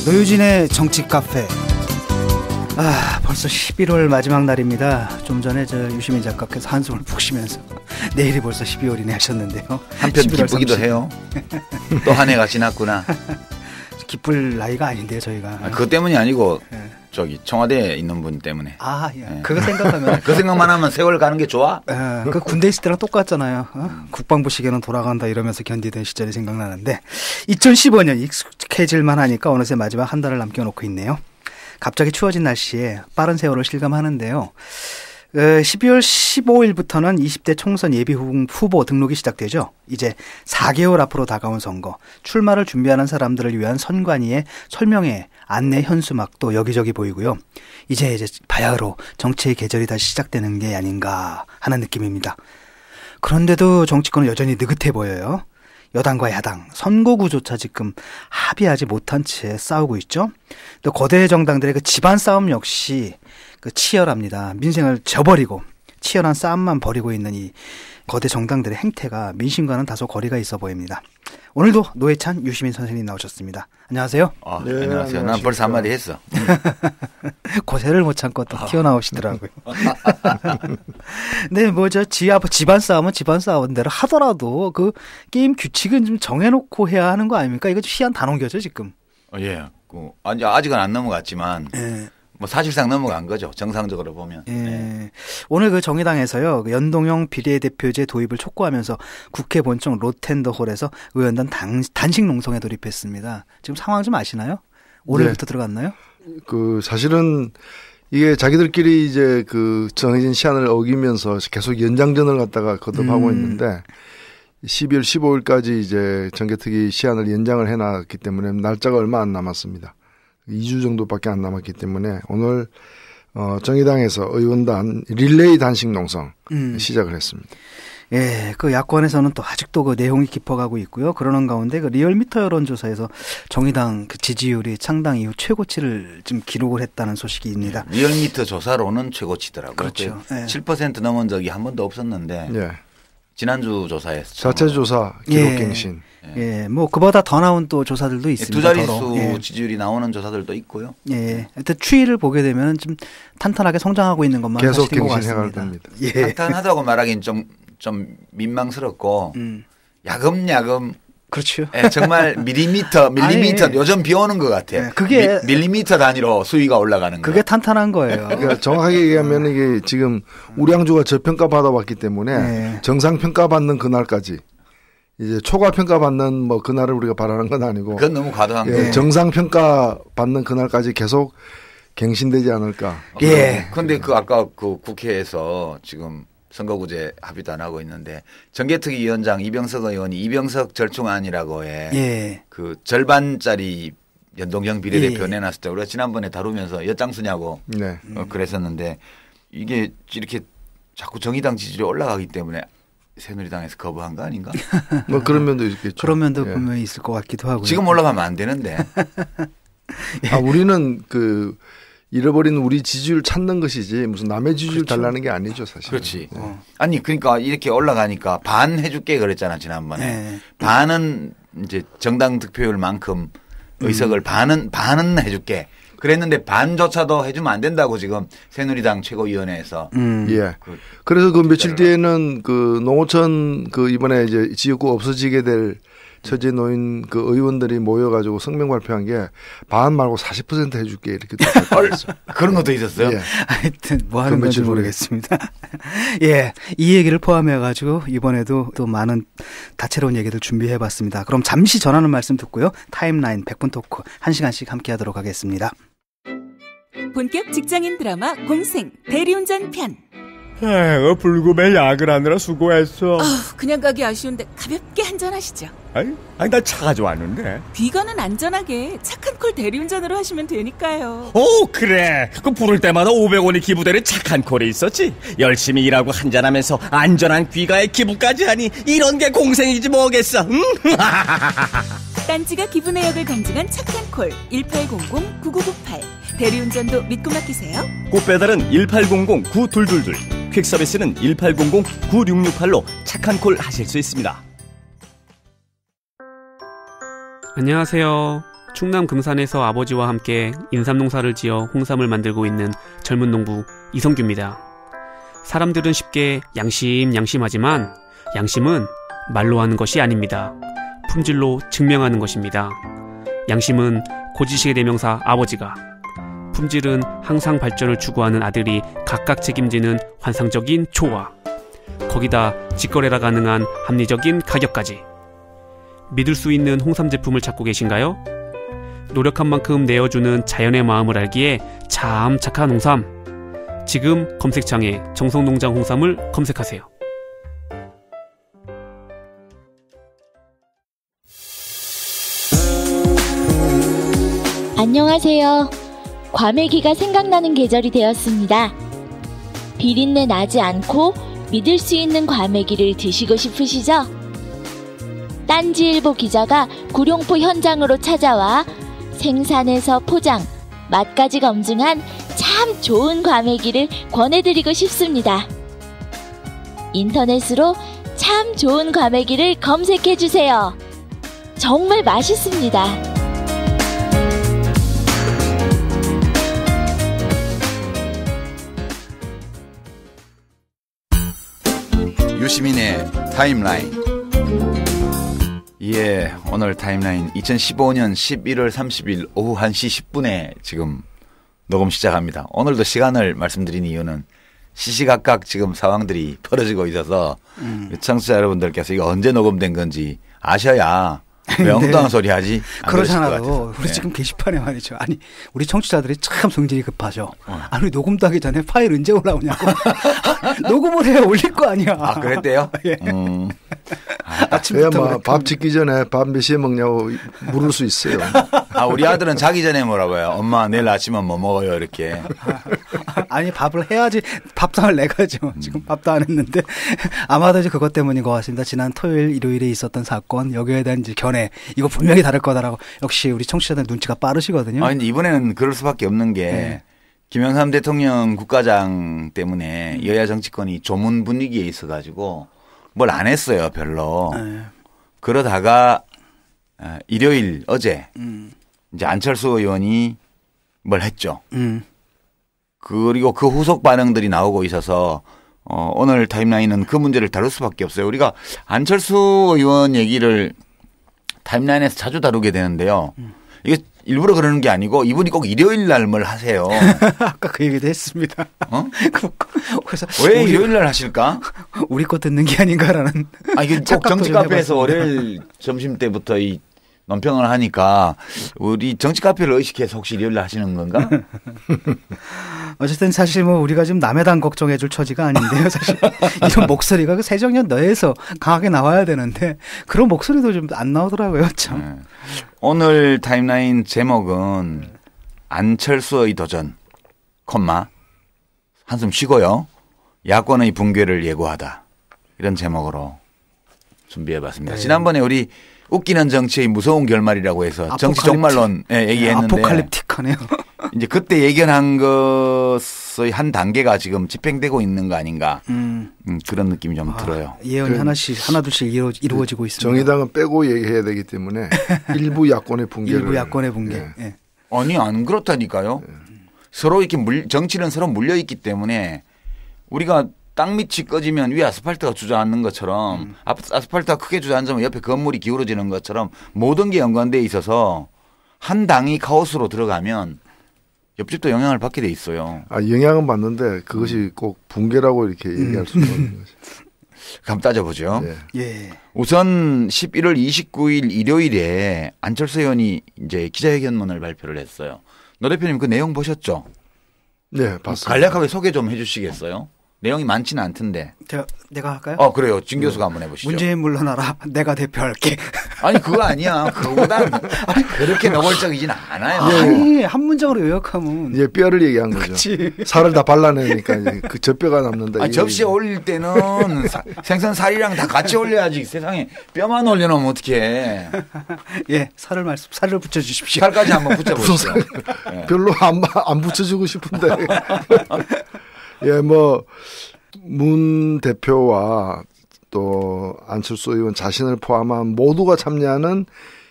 노유진의 정치 카페. 벌써 11월 마지막 날입니다. 좀 전에 유시민 작가께서 한숨을 푹 쉬면서 내일이 벌써 12월이네 하셨는데요. 한편 기쁘기도 해요. 또 한 해가 지났구나. 기쁠 나이가 아닌데요, 저희가. 그것 때문이 아니고 저기 청와대에 있는 분 때문에. 예. 네. 그거 생각하면 그 생각만 하면 세월 가는 게 좋아? 그 군대 있을 때랑 똑같잖아요. 국방부 시계는 돌아간다 이러면서 견디던 시절이 생각나는데 2015년 익숙해질만 하니까 어느새 마지막 한 달을 남겨놓고 있네요. 갑자기 추워진 날씨에 빠른 세월을 실감하는데요. 12월 15일부터는 20대 총선 예비 후보 등록이 시작되죠. 이제 4개월 앞으로 다가온 선거, 출마를 준비하는 사람들을 위한 선관위의 설명회, 안내 현수막도 여기저기 보이고요. 이제 바야흐로 정치의 계절이 다시 시작되는 게 아닌가 하는 느낌입니다. 그런데도 정치권은 여전히 느긋해 보여요. 여당과 야당, 선거구조차 지금 합의하지 못한 채 싸우고 있죠. 또 거대 정당들의 그 집안 싸움 역시 치열합니다. 민생을 저버리고 치열한 싸움만 벌이고 있는 이 거대 정당들의 행태가 민심과는 다소 거리가 있어 보입니다. 오늘도 노회찬, 유시민 선생님 나오셨습니다. 안녕하세요. 네, 안녕하세요. 난 벌써 한마디 했어. 고세를 못 참고 또 튀어나오시더라고요. 네, 집안 싸움은 집안 싸움대로 하더라도 그 게임 규칙은 좀 정해놓고 해야 하는 거 아닙니까? 이거 좀 시한 다 넘겨져 지금. 예. 아직은 안 넘어갔지만. 사실상 넘어간 거죠. 정상적으로 보면. 예. 오늘 정의당에서요, 연동형 비례대표제 도입을 촉구하면서 국회 본청 로텐더홀에서 의원단 단식 농성에 돌입했습니다. 지금 상황 좀 아시나요? 오늘부터 들어갔나요? 사실은 이게 자기들끼리 이제 정해진 시한을 어기면서 계속 연장전을 갖다가 거듭하고 있는데 12월 15일까지 이제 정개특위 시한을 연장을 해놨기 때문에 날짜가 얼마 안 남았습니다. 2주 정도밖에 안 남았기 때문에 오늘 정의당에서 의원단 릴레이 단식 농성 시작을 했습니다. 예, 야권에서는 또 아직도 내용이 깊어가고 있고요. 그러는 가운데 리얼미터 여론조사에서 정의당 지지율이 창당 이후 최고치를 지금 기록을 했다는 소식입니다. 리얼미터 조사로는 최고치더라고요. 그렇죠. 7% 넘은 적이 한 번도 없었는데 지난주 조사에서 자체 조사 기록갱신. 예, 그보다 더 나온 또 조사들도 있습니다. 두 자릿수 지지율이 나오는 조사들도 있고요. 예, 하여튼 추이를 보게 되면 좀 탄탄하게 성장하고 있는 것만 계속 사실인 것 갱신해갈 같습니다. 겁니다. 예. 탄탄하다고 말하기는 좀 민망스럽고 야금야금. 그렇죠. 예, 정말 밀리미터 요즘 비 오는 것 같아요. 예, 그게 밀리미터 단위로 수위가 올라가는 거. 그게 탄탄한 거예요. 그러니까 정확하게 얘기하면 이게 지금 우량주가 저평가 받아봤기 때문에 정상 평가 받는 그날까지. 이제 초과 평가 받는 그날을 우리가 바라는 건 아니고. 그건 너무 과도한 거예요. 정상 평가 받는 그날까지 계속 갱신되지 않을까. 예. 그런데 아까 국회에서 지금 선거구제 합의도 안 하고 있는데 정개특위 위원장 이병석 의원이 이병석 절충안이라고 해. 절반짜리 연동형 비례대표 내놨을 때 우리가 지난번에 다루면서 엿장수냐고 그랬었는데 이게 이렇게 자꾸 정의당 지지율이 올라가기 때문에 새누리당에서 거부한 거 아닌가? 그런 면도 있겠죠. 그런 면도 분명히 있을 것 같기도 하고요. 지금 올라가면 안 되는데. 우리는 잃어버린 우리 지지율 찾는 것이지 무슨 남의 지지율 달라는 게 아니죠, 사실. 그렇지. 아니 그러니까 이렇게 올라가니까 반 해줄게 그랬잖아 지난번에. 반은 이제 정당 득표율만큼 의석을 반은 해줄게. 그랬는데 반조차도 해주면 안 된다고 지금 새누리당 최고위원회에서. 그래서 며칠 뒤에는 농어촌 이번에 이제 지역구 없어지게 될 처지에 놓인 의원들이 모여가지고 성명 발표한 게 반 말고 40% 해줄게 이렇게. 그런 것도 있었어요. 하여튼 뭐 하는 건지 모르겠습니다. 예, 이 얘기를 포함해가지고 이번에도 또 많은 다채로운 얘기들 준비해봤습니다. 그럼 잠시 전하는 말씀 듣고요. 타임라인 100분 토크 1시간씩 함께하도록 하겠습니다. 본격 직장인 드라마 공생 대리운전 편. 불금에 야근하느라 수고했어. 그냥 가기 아쉬운데 가볍게 한잔하시죠. 아니 나 차 가져왔는데. 비건은 안전하게 착한 콜 대리운전으로 하시면 되니까요. 그래. 부를 때마다 500원이 기부되는 착한 콜이 있었지. 열심히 일하고 한잔하면서 안전한 귀가의 기부까지 하니 이런 게 공생이지 뭐겠어. 딴지가 기부 내역을 검증한 착한 콜 1800-9998. 대리운전도 믿고 맡기세요. 꽃배달은 1800-9222. 퀵서비스는 1800-9668로 착한 콜 하실 수 있습니다. 안녕하세요. 충남 금산에서 아버지와 함께 인삼농사를 지어 홍삼을 만들고 있는 젊은 농부 이성규입니다. 사람들은 쉽게 양심하지만 양심은 말로 하는 것이 아닙니다. 품질로 증명하는 것입니다. 양심은 고지식의 대명사 아버지가, 품질은 항상 발전을 추구하는 아들이 각각 책임지는 환상적인 조화, 거기다 직거래가 가능한 합리적인 가격까지. 믿을 수 있는 홍삼 제품을 찾고 계신가요? 노력한 만큼 내어주는 자연의 마음을 알기에 참 착한 홍삼. 지금 검색창에 정성농장 홍삼을 검색하세요. 안녕하세요. 과메기가 생각나는 계절이 되었습니다. 비린내 나지 않고 믿을 수 있는 과메기를 드시고 싶으시죠? 딴지일보 기자가 구룡포 현장으로 찾아와 생산에서 포장, 맛까지 검증한 참 좋은 과메기를 권해드리고 싶습니다. 인터넷으로 참 좋은 과메기를 검색해주세요. 정말 맛있습니다. 유시민의 타임라인. 예, 오늘 타임라인 2015년 11월 30일 오후 1시 10분에 지금 녹음 시작합니다. 오늘도 시간을 말씀드린 이유는 시시각각 지금 상황들이 벌어지고 있어서 청취자 여러분들께서 이거 언제 녹음된 건지 아셔야 왜 엉뚱한 네. 소리 하지? 그러잖아요. 우리 지금 게시판에 말이죠. 아니 우리 청취자들이 참 성질이 급하죠. 아니 녹음도 하기 전에 파일 언제 올라오냐고. 녹음을 해야 올릴 거 아니야. 아 그랬대요? 예. 아침부터 밥 짓기 전에 밥 몇 시에 먹냐고 물을 수 있어요. 아 우리 아들은 자기 전에 물어봐요. 엄마 내일 아침은 뭐 먹어요 이렇게. 아니 밥을 해야지 밥상을 내가죠. 지금 밥도 안 했는데 아마도 이제 그것 때문인 것 같습니다. 지난 토요일 일요일에 있었던 사건 여기에 대한 이제 견해 이거 분명히 다를 거다라고. 역시 우리 청취자들 눈치가 빠르시거든요. 아니 이번에는 그럴 수밖에 없는 게 네. 김영삼 대통령 국가장 때문에 여야 정치권이 조문 분위기에 있어가지고 뭘 안 했어요 별로. 네. 그러다가 일요일 어제 이제 안철수 의원이 뭘 했죠. 그리고 그 후속 반응들이 나오고 있어서 오늘 타임라인은 그 문제를 다룰 수밖에 없어요. 우리가 안철수 의원 얘기를 타임라인에서 자주 다루게 되는데요. 이게 일부러 그러는 게 아니고 이분이 꼭 일요일 날 뭘 하세요. 아까 그 얘기도 했습니다. 그래서 왜 일요일 날 하실까? 우리 거 듣는 게 아닌가라는. 아 이게 꼭 정치 카페에서 월요일 점심 때부터 이 논평을 하니까 우리 정치 카페를 의식해서 혹시 일요일 날 하시는 건가? 어쨌든 사실 뭐 우리가 지금 남의 당 걱정해 줄 처지가 아닌데요. 사실 이런 목소리가 그 새정년 너에서 강하게 나와야 되는데 그런 목소리도 좀 안 나오더라고요. 참. 네. 오늘 타임라인 제목은 안철수의 도전, 한숨 쉬고요. 야권의 붕괴를 예고하다. 이런 제목으로 준비해봤습니다. 네. 지난번에 우리 웃기는 정치의 무서운 결말이라고 해서 정치 종말론 얘기했는데 아포칼립틱하네요. 이제 그때 예견한 것의 한 단계가 지금 집행되고 있는 거 아닌가 그런 느낌이 좀 들어요. 예언이 하나둘씩 이루어지고 있습니다. 정의당은 빼고 얘기해야 되기 때문에 일부 야권의 붕괴를. 일부 야권의 붕괴. 네. 네. 아니 안 그렇다니까요. 네. 서로 이렇게 정치는 서로 물려있기 때문에 우리가 땅 밑이 꺼지면 위에 아스팔트가 주저앉는 것처럼 아스팔트가 크게 주저앉으면 옆에 건물이 기울어지는 것처럼 모든 게 연관되어 있어서 한 당이 카오스로 들어가면 옆집도 영향을 받게 돼 있어요. 아 영향은 받는데 그것이 꼭 붕괴라고 이렇게 얘기할 수는 없는 거죠. 한번 따져보죠. 네. 예. 우선 11월 29일 일요일에 안철수 의원이 이제 기자회견문을 발표를 했어요. 노 대표님 그 내용 보셨죠? 네, 봤습니다. 간략하게 소개 좀 해주시겠어요? 내용이 많지는 않던데. 내가 할까요? 그래요. 진 교수가 한번 해보시죠. 문재인 물러나라. 내가 대표할게. 아니 그거 아니야. 그거보단 그렇게 노골적이진 않아요. 아니 한 문장으로 요약하면. 이제 뼈를 얘기한 거죠. 그치. 살을 다 발라내니까 이제 그 젖뼈가 남는다. 아니, 접시에 올릴 때는 생선살이랑 다 같이 올려야지. 세상에 뼈만 올려놓으면 어떡해. 예, 살을 붙여주십시오. 살까지 한번 붙여보시죠. 네. 별로 안 붙여주고 싶은데. 예, 문 대표와 또 안철수 의원 자신을 포함한 모두가 참여하는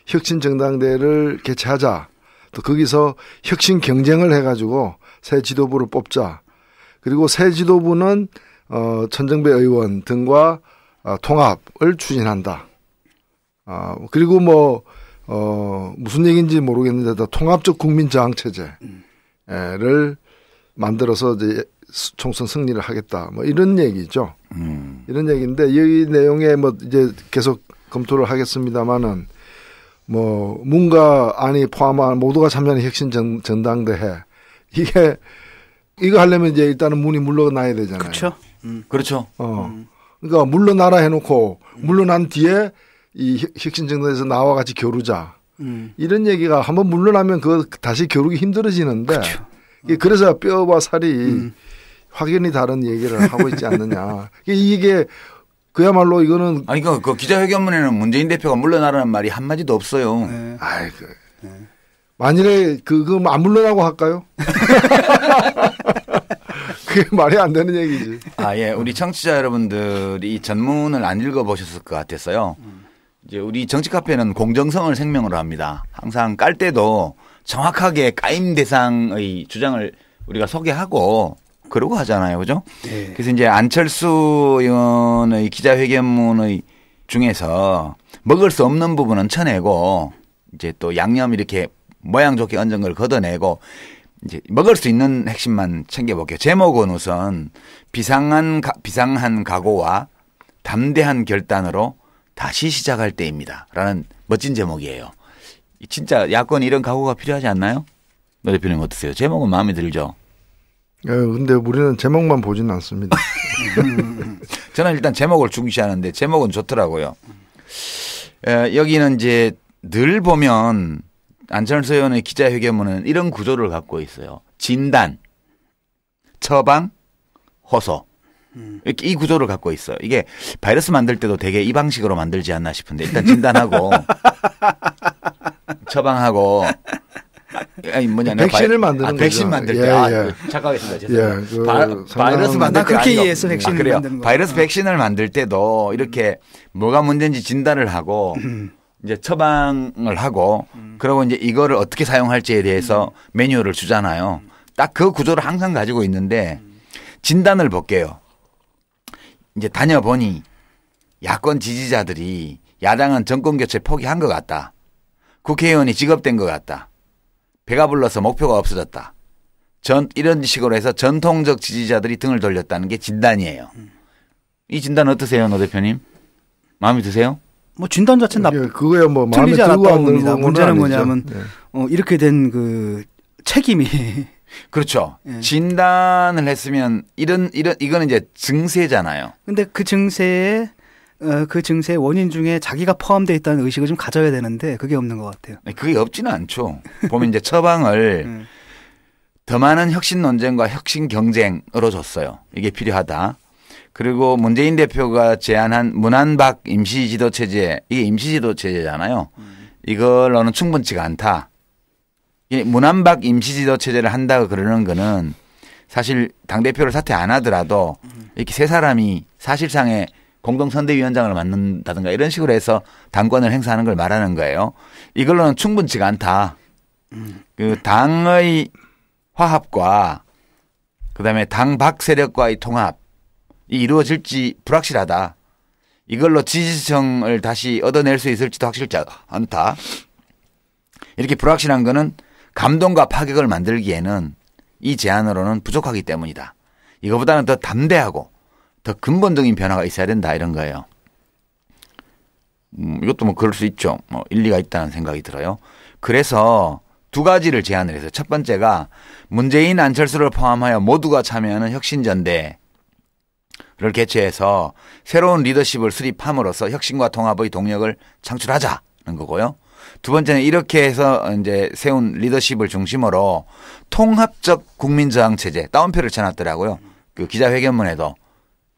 혁신 전당대회를 개최하자. 또 거기서 혁신 경쟁을 해가지고 새 지도부를 뽑자. 그리고 새 지도부는 천정배 의원 등과 통합을 추진한다. 그리고 무슨 얘기인지 모르겠는데 통합적 국민 저항 체제를 만들어서 이제 총선 승리를 하겠다. 이런 얘기죠. 이런 얘기인데 이 내용에 이제 계속 검토를 하겠습니다만은 문과 안이 포함한 모두가 참여하는 혁신 전당대회 이거 하려면 이제 일단은 문이 물러나야 되잖아요. 그렇죠. 그렇죠. 그러니까 물러나라 해놓고 물러난 뒤에 이 혁신 전당대회에서 나와 같이 겨루자. 이런 얘기가 한번 물러나면 다시 겨루기 힘들어지는데 그렇죠. 그래서 뼈와 살이 확연히 다른 얘기를 하고 있지 않느냐. 이게 그야말로 이거는 그 기자회견문에는 문재인 대표가 물러나라는 말이 한마디도 없어요. 네. 만일에 그거 안 물러나고 할까요? 그게 말이 안 되는 얘기지. 예. 우리 청취자 여러분들이 전문을 안 읽어보셨을 것 같았어요. 이제 우리 정치 카페는 공정성을 생명으로 합니다. 항상 깔 때도 정확하게 까임 대상의 주장을 우리가 소개하고 그러고 하잖아요. 그죠? 네. 그래서 이제 안철수 의원의 기자회견문의 중에서 먹을 수 없는 부분은 쳐내고 이제 또 양념 이렇게 모양 좋게 얹은 걸 걷어내고 이제 먹을 수 있는 핵심만 챙겨볼게요. 제목은 우선 비상한 각오와 담대한 결단으로 다시 시작할 때입니다. 라는 멋진 제목이에요. 진짜 야권이 이런 각오가 필요하지 않나요? 노 대표님 어떠세요? 제목은 마음에 들죠? 근데 우리는 제목만 보지는 않습니다. 저는 일단 제목을 중시하는데 제목은 좋더라고요. 여기는 이제 늘 보면 안철수 의원의 기자회견문은 이런 구조를 갖고 있어요. 진단, 처방, 호소. 이렇게 이 구조를 갖고 있어요. 이게 바이러스 만들 때도 되게 이 방식으로 만들지 않나 싶은데 일단 진단하고 처방하고 백신을 만드는 거죠. 백신 만들 때 착각했습니다. 죄송합니다. 바이러스 만들 때 그렇게 이해해서 백신을 만드는 거. 바이러스 백신을 만들 때도 이렇게 뭐가 문제인지 진단을 하고 이제 처방을 하고 그리고 이제 이거를 어떻게 사용할지에 대해서 매뉴얼을 주잖아요. 딱 그 구조를 항상 가지고 있는데 진단을 볼게요. 이제 다녀보니 야권 지지자들이 야당은 정권교체 포기한 것 같다. 국회의원이 직업된 것 같다. 배가 불러서 목표가 없어졌다. 이런 식으로 해서 전통적 지지자들이 등을 돌렸다는 게 진단이에요. 이 진단 어떠세요, 노 대표님? 마음에 드세요? 진단 자체는 그거야 마음에 틀리지 않았다고 봅니다. 문제는 아니죠. 뭐냐면 이렇게 된 그 책임이 그렇죠. 진단을 했으면 이거는 이제 증세잖아요. 근데 그 증세의 원인 중에 자기가 포함되어 있다는 의식을 좀 가져야 되는데 그게 없는 것 같아요. 그게 없지는 않죠. 보면 이제 처방을 더 많은 혁신 논쟁과 혁신 경쟁으로 줬어요. 이게 필요하다. 그리고 문재인 대표가 제안한 문안박 임시지도체제, 이게 임시지도체제잖아요. 이걸로는 충분치가 않다. 문안박 임시지도체제를 한다고 그러는 거는 사실 당대표를 사퇴 안 하더라도 이렇게 세 사람이 사실상의 공동선대위원장을 맡는다든가 이런 식으로 해서 당권을 행사하는 걸 말하는 거예요. 이걸로는 충분치가 않다. 그 당의 화합과 그다음에 당 밖 세력과의 통합이 이루어질지 불확실하다. 이걸로 지지층을 다시 얻어낼 수 있을지도 확실치 않다. 이렇게 불확실한 거는 감동과 파격을 만들기에는 이 제안으로는 부족하기 때문이다. 이거보다는 더 담대하고 더 근본적인 변화가 있어야 된다 이런 거예요. 이것도 그럴 수 있죠. 일리가 있다는 생각이 들어요. 그래서 두 가지를 제안을 해서 첫 번째가 문재인 안철수를 포함하여 모두가 참여하는 혁신전대를 개최해서 새로운 리더십을 수립함으로써 혁신과 통합의 동력을 창출하자는 거고요. 두 번째는 이렇게 해서 이제 세운 리더십을 중심으로 통합적 국민저항 체제, 따옴표를 쳐놨더라고요. 그 기자회견문에도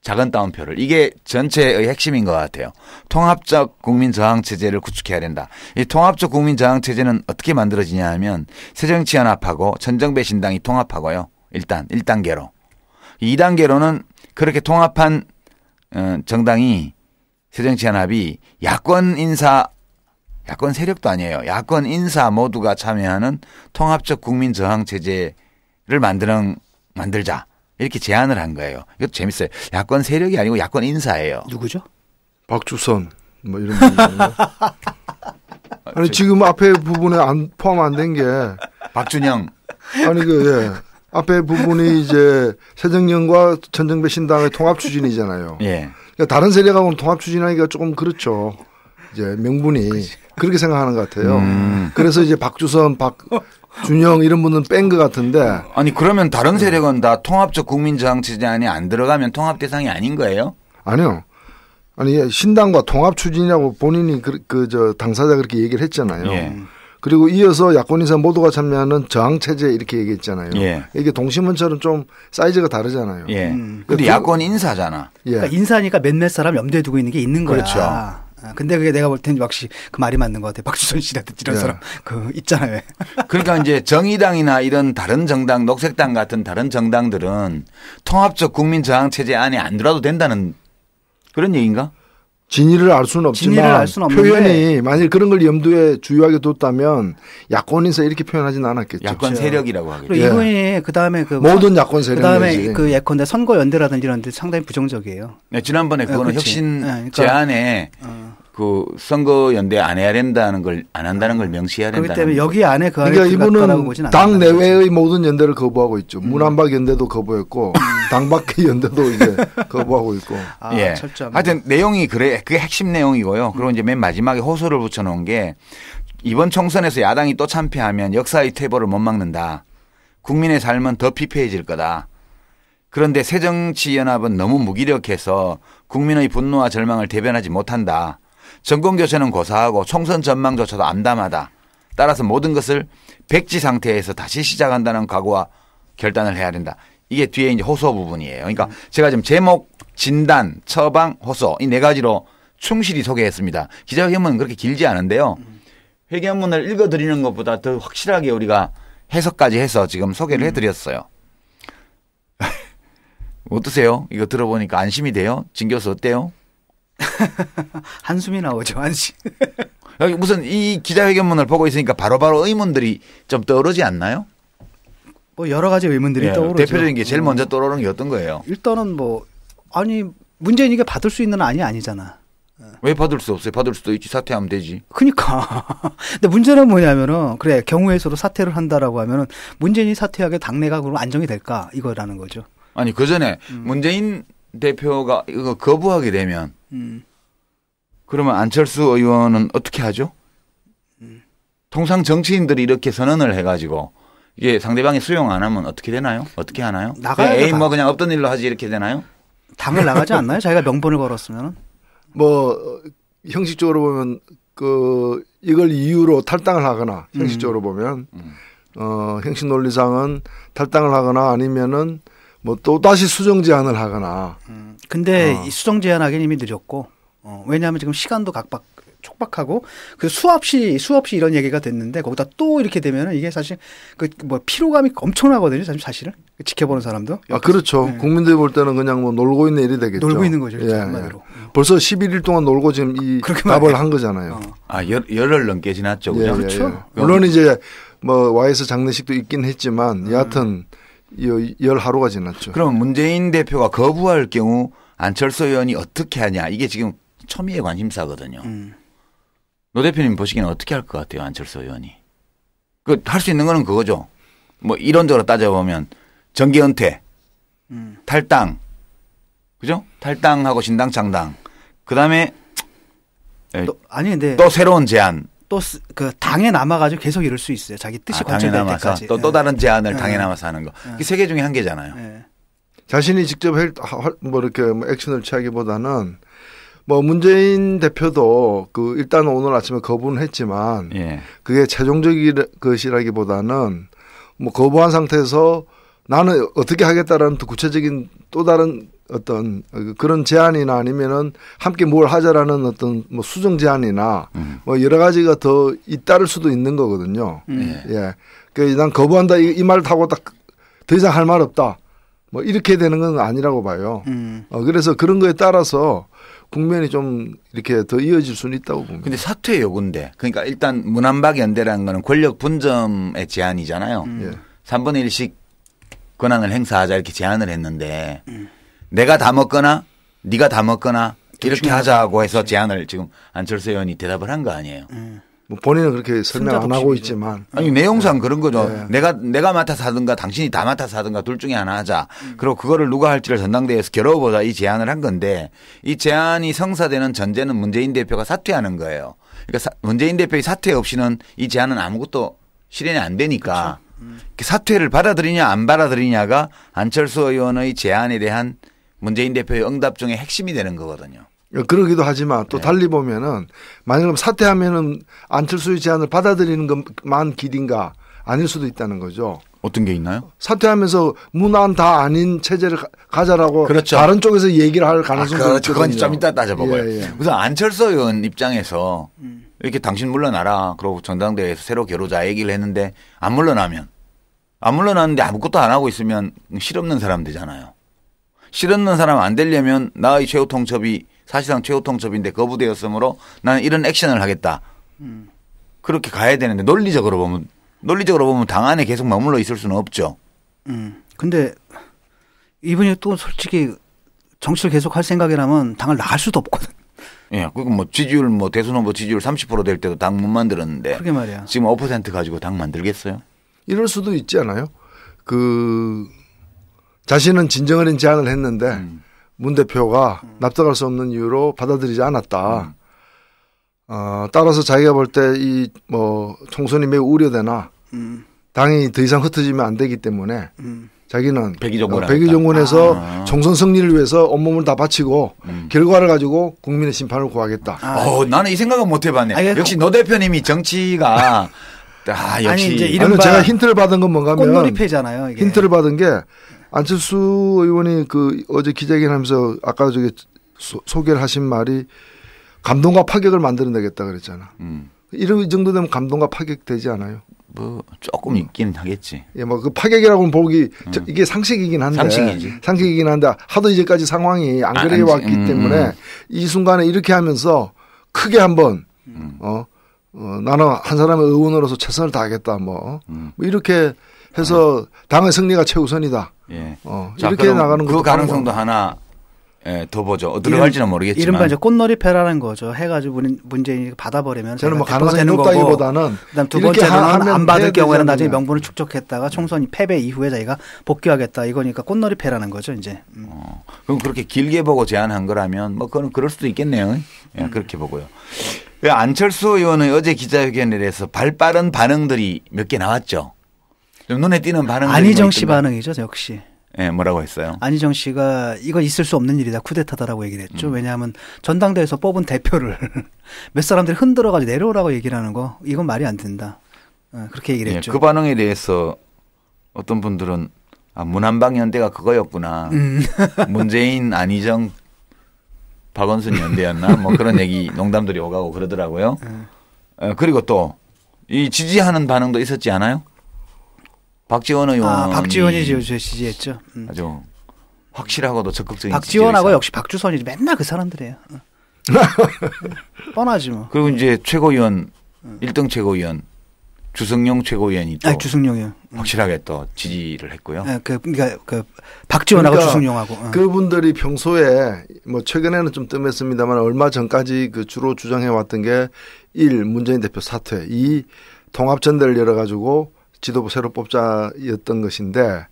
작은 따옴표를. 이게 전체의 핵심인 것 같아요. 통합적 국민저항 체제를 구축해야 된다. 이 통합적 국민저항 체제는 어떻게 만들어지냐 하면 새정치연합하고 천정배 신당이 통합하고요. 일단 1단계로. 2단계로는 그렇게 통합한 정당이 새정치연합이 야권 인사 야권 세력도 아니에요. 야권 인사 모두가 참여하는 통합적 국민 저항 체제를 만들자. 이렇게 제안을 한 거예요. 이것도 재밌어요. 야권 세력이 아니고 야권 인사예요. 누구죠? 박주선 뭐 이런 분인데. 아니 지금 앞에 부분에 포함 안 된 게 박준영. 아니 앞에 부분이 이제 새정년과 전정배 신당의 통합 추진이잖아요. 예. 그러니까 다른 세력하고는 통합 추진하기가 조금 그렇죠. 이제 명분이 그렇게 생각하는 것 같아요. 그래서 이제 박주선, 박준영 이런 분은 뺀 것 같은데. 아니 그러면 다른 세력은 다 통합적 국민저항체제 안에 안 들어가면 통합 대상이 아닌 거예요? 아니요. 아니 신당과 통합 추진이라고 본인이 저 당사자 그렇게 얘기를 했잖아요. 예. 그리고 이어서 야권 인사 모두가 참여하는 저항체제 이렇게 얘기했잖아요. 예. 이게 동신문처럼 좀 사이즈가 다르잖아요. 예. 근데 야권 인사잖아. 예. 그러니까 인사니까 몇몇 사람 염두에 두고 있는 게 있는 거야. 그렇죠. 근데 그게 내가 볼 때는 역시 그 말이 맞는 것 같아. 박주선 씨라든지 이런 예. 사람 있잖아요. 그러니까 이제 정의당이나 이런 다른 정당, 녹색당 같은 다른 정당들은 통합적 국민저항체제 안에 안 들어도 된다는 그런 얘기인가? 진위를 알 수는 없지만 표현이 만일 그런 걸 염두에 주요하게 뒀다면 야권 인사 이렇게 표현하진 않았겠죠. 야권 세력이라고 하겠죠. 그리고 이분이 그다음에 모든 야권 세력이지. 그다음에 그 예컨대 선거연대라든지 이런 데 상당히 부정적이에요. 네, 지난번에 그거는 혁신 그러니까 제안에 그 선거연대 안 해야 된다는 걸 안 한다는 걸 명시해야 된다는 그렇기 때문에 여기 안에 그 안에 그러니까 이분은 당 내외의 모든 연대를 거부하고 있죠. 문안박 연대도 거부했고 당 밖의 연대도 이제 거부하고 있고. 예. 하여튼 내용이 그게 핵심 내용이고요. 그리고 이제 맨 마지막에 호소를 붙여놓은 게 이번 총선에서 야당이 또 참패하면 역사의 퇴보를 못 막는다. 국민의 삶은 더 피폐해질 거다. 그런데 새정치연합은 너무 무기력해서 국민의 분노와 절망을 대변하지 못한다. 정권교체는 고사하고 총선 전망조차도 암담하다. 따라서 모든 것을 백지 상태에서 다시 시작한다는 각오와 결단을 해야 된다. 이게 뒤에 이제 호소 부분이에요. 그러니까 제가 지금 제목, 진단, 처방, 호소 이 네 가지로 충실히 소개했습니다. 기자회견문은 그렇게 길지 않은데요. 회견문을 읽어드리는 것보다 더 확실하게 우리가 해석까지 해서 지금 소개를 해드렸어요. 어떠세요? 이거 들어보니까 안심이 돼요? 진 교수 어때요? 한숨이 나오죠. 한숨. 무슨 이 기자회견문을 보고 있으니까 바로바로 의문들이 좀 떠오르지 않나요? 뭐 여러 가지 의문들이 떠오르죠. 대표적인 게 제일 먼저 떠오르는 게 어떤 거예요? 일단은 문재인이 이게 받을 수 있는 안이 아니잖아. 왜 받을 수 없어요? 받을 수도 있지. 사퇴하면 되지. 그러니까. 근데 문제는 뭐냐면은 그래 경우의 수로 사퇴를 한다라고 하면은 문재인이 사퇴하게 당내가 그럼 안정이 될까 이거라는 거죠. 아니 그 전에 문재인 대표가 이거 거부하게 되면 그러면 안철수 의원은 어떻게 하죠? 통상 정치인들이 이렇게 선언을 해가지고 이게 상대방이 수용 안 하면 어떻게 되나요? 어떻게 하나요? 에이 뭐 그냥 없던 일로 하지 이렇게 되나요? 당을 나가지 않나요? 자기가 명분을 걸었으면은? 뭐 형식적으로 보면 이걸 이유로 탈당을 하거나 형식적으로 보면 형식 논리상은 탈당을 하거나 아니면은 뭐 또 다시 수정 제안을 하거나. 근데 이 수정 제안하기는 이미 늦었고 왜냐하면 지금 시간도 촉박하고 그 수없이 이런 얘기가 됐는데 거기다 또 이렇게 되면은 이게 사실 피로감이 엄청나거든요. 사실은 지켜보는 사람도. 그렇죠. 네. 국민들이 볼 때는 그냥 뭐 놀고 있는 일이 되겠죠. 놀고 있는 거죠. 예, 한마디로. 벌써 11일 동안 놀고 지금 이 답을 한 거잖아요. 열흘 넘게 지났죠. 그죠? 그렇죠. 물론 이제 뭐 와이스 장례식도 있긴 했지만 여하튼 열 하루가 지났죠. 그럼 문재인 대표가 거부할 경우 안철수 의원이 어떻게 하냐. 이게 지금 초미의 관심사거든요. 노 대표님 보시기에는 어떻게 할 것 같아요, 안철수 의원이? 할 수 있는 거는 그거죠. 뭐 이론적으로 따져보면 정계 은퇴, 탈당, 그죠? 탈당하고 신당 창당. 그 다음에 근데 또 새로운 제안. 또 그 당에 남아가지고 계속 이럴 수 있어요. 자기 뜻이 관철될 때까지. 또 다른 제안을 당에 남아서 하는 거. 그게 세 개 중에 한 개잖아요. 자신이 직접 이렇게 액션을 취하기보다는 뭐 문재인 대표도 일단 오늘 아침에 거부는 했지만 그게 최종적인 것이라기보다는 뭐 거부한 상태에서 나는 어떻게 하겠다라는 또 구체적인 또 다른 어떤 그런 제안이나 아니면은 함께 뭘 하자라는 어떤 뭐 수정 제안이나 뭐 여러 가지가 더 잇따를 수도 있는 거거든요. 예. 난 거부한다 이 말 타고 딱 더 이상 할 말 없다. 뭐 이렇게 되는 건 아니라고 봐요. 그래서 그런 거에 따라서 국면이 좀 이렇게 더 이어질 수는 있다고 봅니다. 근데 사퇴 요구인데 그러니까 일단 문안박 연대라는 거는 권력 분점의 제안이잖아요. 3분의 1씩 권한을 행사하자 이렇게 제안을 했는데 내가 다 먹거나 네가 다 먹거나 이렇게 하자고 해서 제안을 지금 안철수 의원이 대답을 한 거 아니에요. 뭐 본인은 그렇게 설명 안 하고 있지만 아니 내용상 그런 거죠. 내가 맡아서 하든가 당신이 다 맡아서 하든가 둘 중에 하나 하자. 그리고 그거를 누가 할지를 전당대회에서 겨뤄보자 이 제안을 한 건데 이 제안이 성사되는 전제는 문재인 대표가 사퇴하는 거예요. 그러니까 문재인 대표의 사퇴 없이는 이 제안은 아무것도 실현이 안 되니까 그렇죠. 사퇴를 받아들이냐 안 받아들이냐가 안철수 의원의 제안에 대한 문재인 대표의 응답 중에 핵심이 되는 거거든요. 그러기도 하지만 또 달리 보면은 만약에 사퇴하면은 안철수의 제안을 받아들이는 것만 길인가 아닐 수도 있다는 거죠. 어떤 게 있나요? 사퇴하면서 문안 다 아닌 체제를 가자라고 그렇죠. 다른 쪽에서 얘기를 할 가능성이 있거든요. 그건 좀 이따 따져보고요. 우선 안철수 의원 입장에서 이렇게 당신 물러나라. 그러고 전당대회에서 새로 겨루자 얘기를 했는데 안 물러나는데 아무것도 안 하고 있으면 실없는 사람 되잖아요. 실없는 사람 안 되려면 나의 최후 통첩이 사실상 최후 통첩인데 거부되었으므로 나는 이런 액션을 하겠다. 그렇게 가야 되는데 논리적으로 보면 당 안에 계속 머물러 있을 수는 없죠. 근데 이분이 또 솔직히 정치를 계속 할 생각이라면 당을 나갈 수도 없거든. 예, 그리고 뭐 지지율 대선 후보 지지율 30% 될 때도 당 못 만들었는데. 그게 말이야. 지금 5% 가지고 당 만들겠어요? 이럴 수도 있지 않아요? 자신은 진정어린 제안을 했는데 문 대표가 납득할 수 없는 이유로 받아들이지 않았다. 따라서 자기가 볼 때 총선이 매우 우려되나 당이 더 이상 흩어지면 안 되기 때문에 자기는 백의종군에서 총선 승리를 위해서 온몸을 다 바치고 결과를 가지고 국민의 심판을 구하겠다. 나는 이 생각은 못 해봤네. 역시 노 대표님이 정치가 역시 아니 이제 이른바 제가 힌트를 받은 건 뭔가 하면 꽃놀이패잖아요. 이게. 힌트를 받은 게 안철수 의원이 어제 기자회견하면서 아까 소개를 하신 말이 감동과 파격을 만들어내겠다 그랬잖아. 이런 정도 되면 감동과 파격 되지 않아요? 뭐 조금 있긴 하겠지. 예, 그 파격이라고는 보기 이게 상식이긴 한데 상식이긴 한데 하도 이제까지 상황이 안 그래 왔기 때문에 이 순간에 이렇게 하면서 크게 한번 나는 한 사람의 의원으로서 최선을 다하겠다 뭐 이렇게 해서 당의 승리가 최우선이다. 예. 이렇게 나가는 그 가능성도 하나 더 보죠. 들어갈지는 모르겠지만. 이른바 이제 꽃놀이패라는 거죠. 해가지고 문재인이 받아버리면 저는 뭐 가능성이 높다기보다는 그다음 두 번째로는 안 받을 경우에는 나중에 명분을 축적했다가 총선이 패배 이후에 자기가 복귀하겠다. 이거니까 꽃놀이패라는 거죠. 이제. 그럼 그렇게 길게 보고 제안한 거라면 뭐 그건 그럴 수도 있겠네요. 예, 그렇게 보고요. 안철수 의원의 어제 기자회견에 대해서 발빠른 반응들이 몇 개 나왔죠. 좀 눈에 띄는 반응들이 안희정 씨 반응이죠. 역시. 네, 뭐라고 했어요? 안희정 씨가 이거 있을 수 없는 일이다. 쿠데타다라고 얘기를 했죠. 왜냐하면 전당대회에서 뽑은 대표를 몇 사람들이 흔들어가지고 내려오라고 얘기를 하는 거 이건 말이 안 된다. 그렇게 얘기를 했죠. 그 반응에 대해서 어떤 분들은 문안박 연대가 그거였구나. 문재인, 안희정, 박원순 연대였나? 뭐 그런 얘기 농담들이 오가고 그러더라고요. 그리고 또 이 지지하는 반응도 있었지 않아요? 박지원 의원. 박지원이 지지했죠. 아주 확실하고도 적극적인. 박지원하고 역시 박주선이 맨날 그 사람들이에요. 뻔하지 뭐. 그리고 이제 최고위원, 1등 최고위원, 주승용 최고위원이 또. 주승용이요. 확실하게 또 지지를 했고요. 그러니까 박지원하고 주승용하고. 그분들이 평소에 뭐 최근에는 좀 뜸했습니다만 얼마 전까지 주로 주장해왔던 게 1. 문재인 대표 사퇴, 2. 통합전대를 열어가지고 지도부 새로 뽑자였던 것인데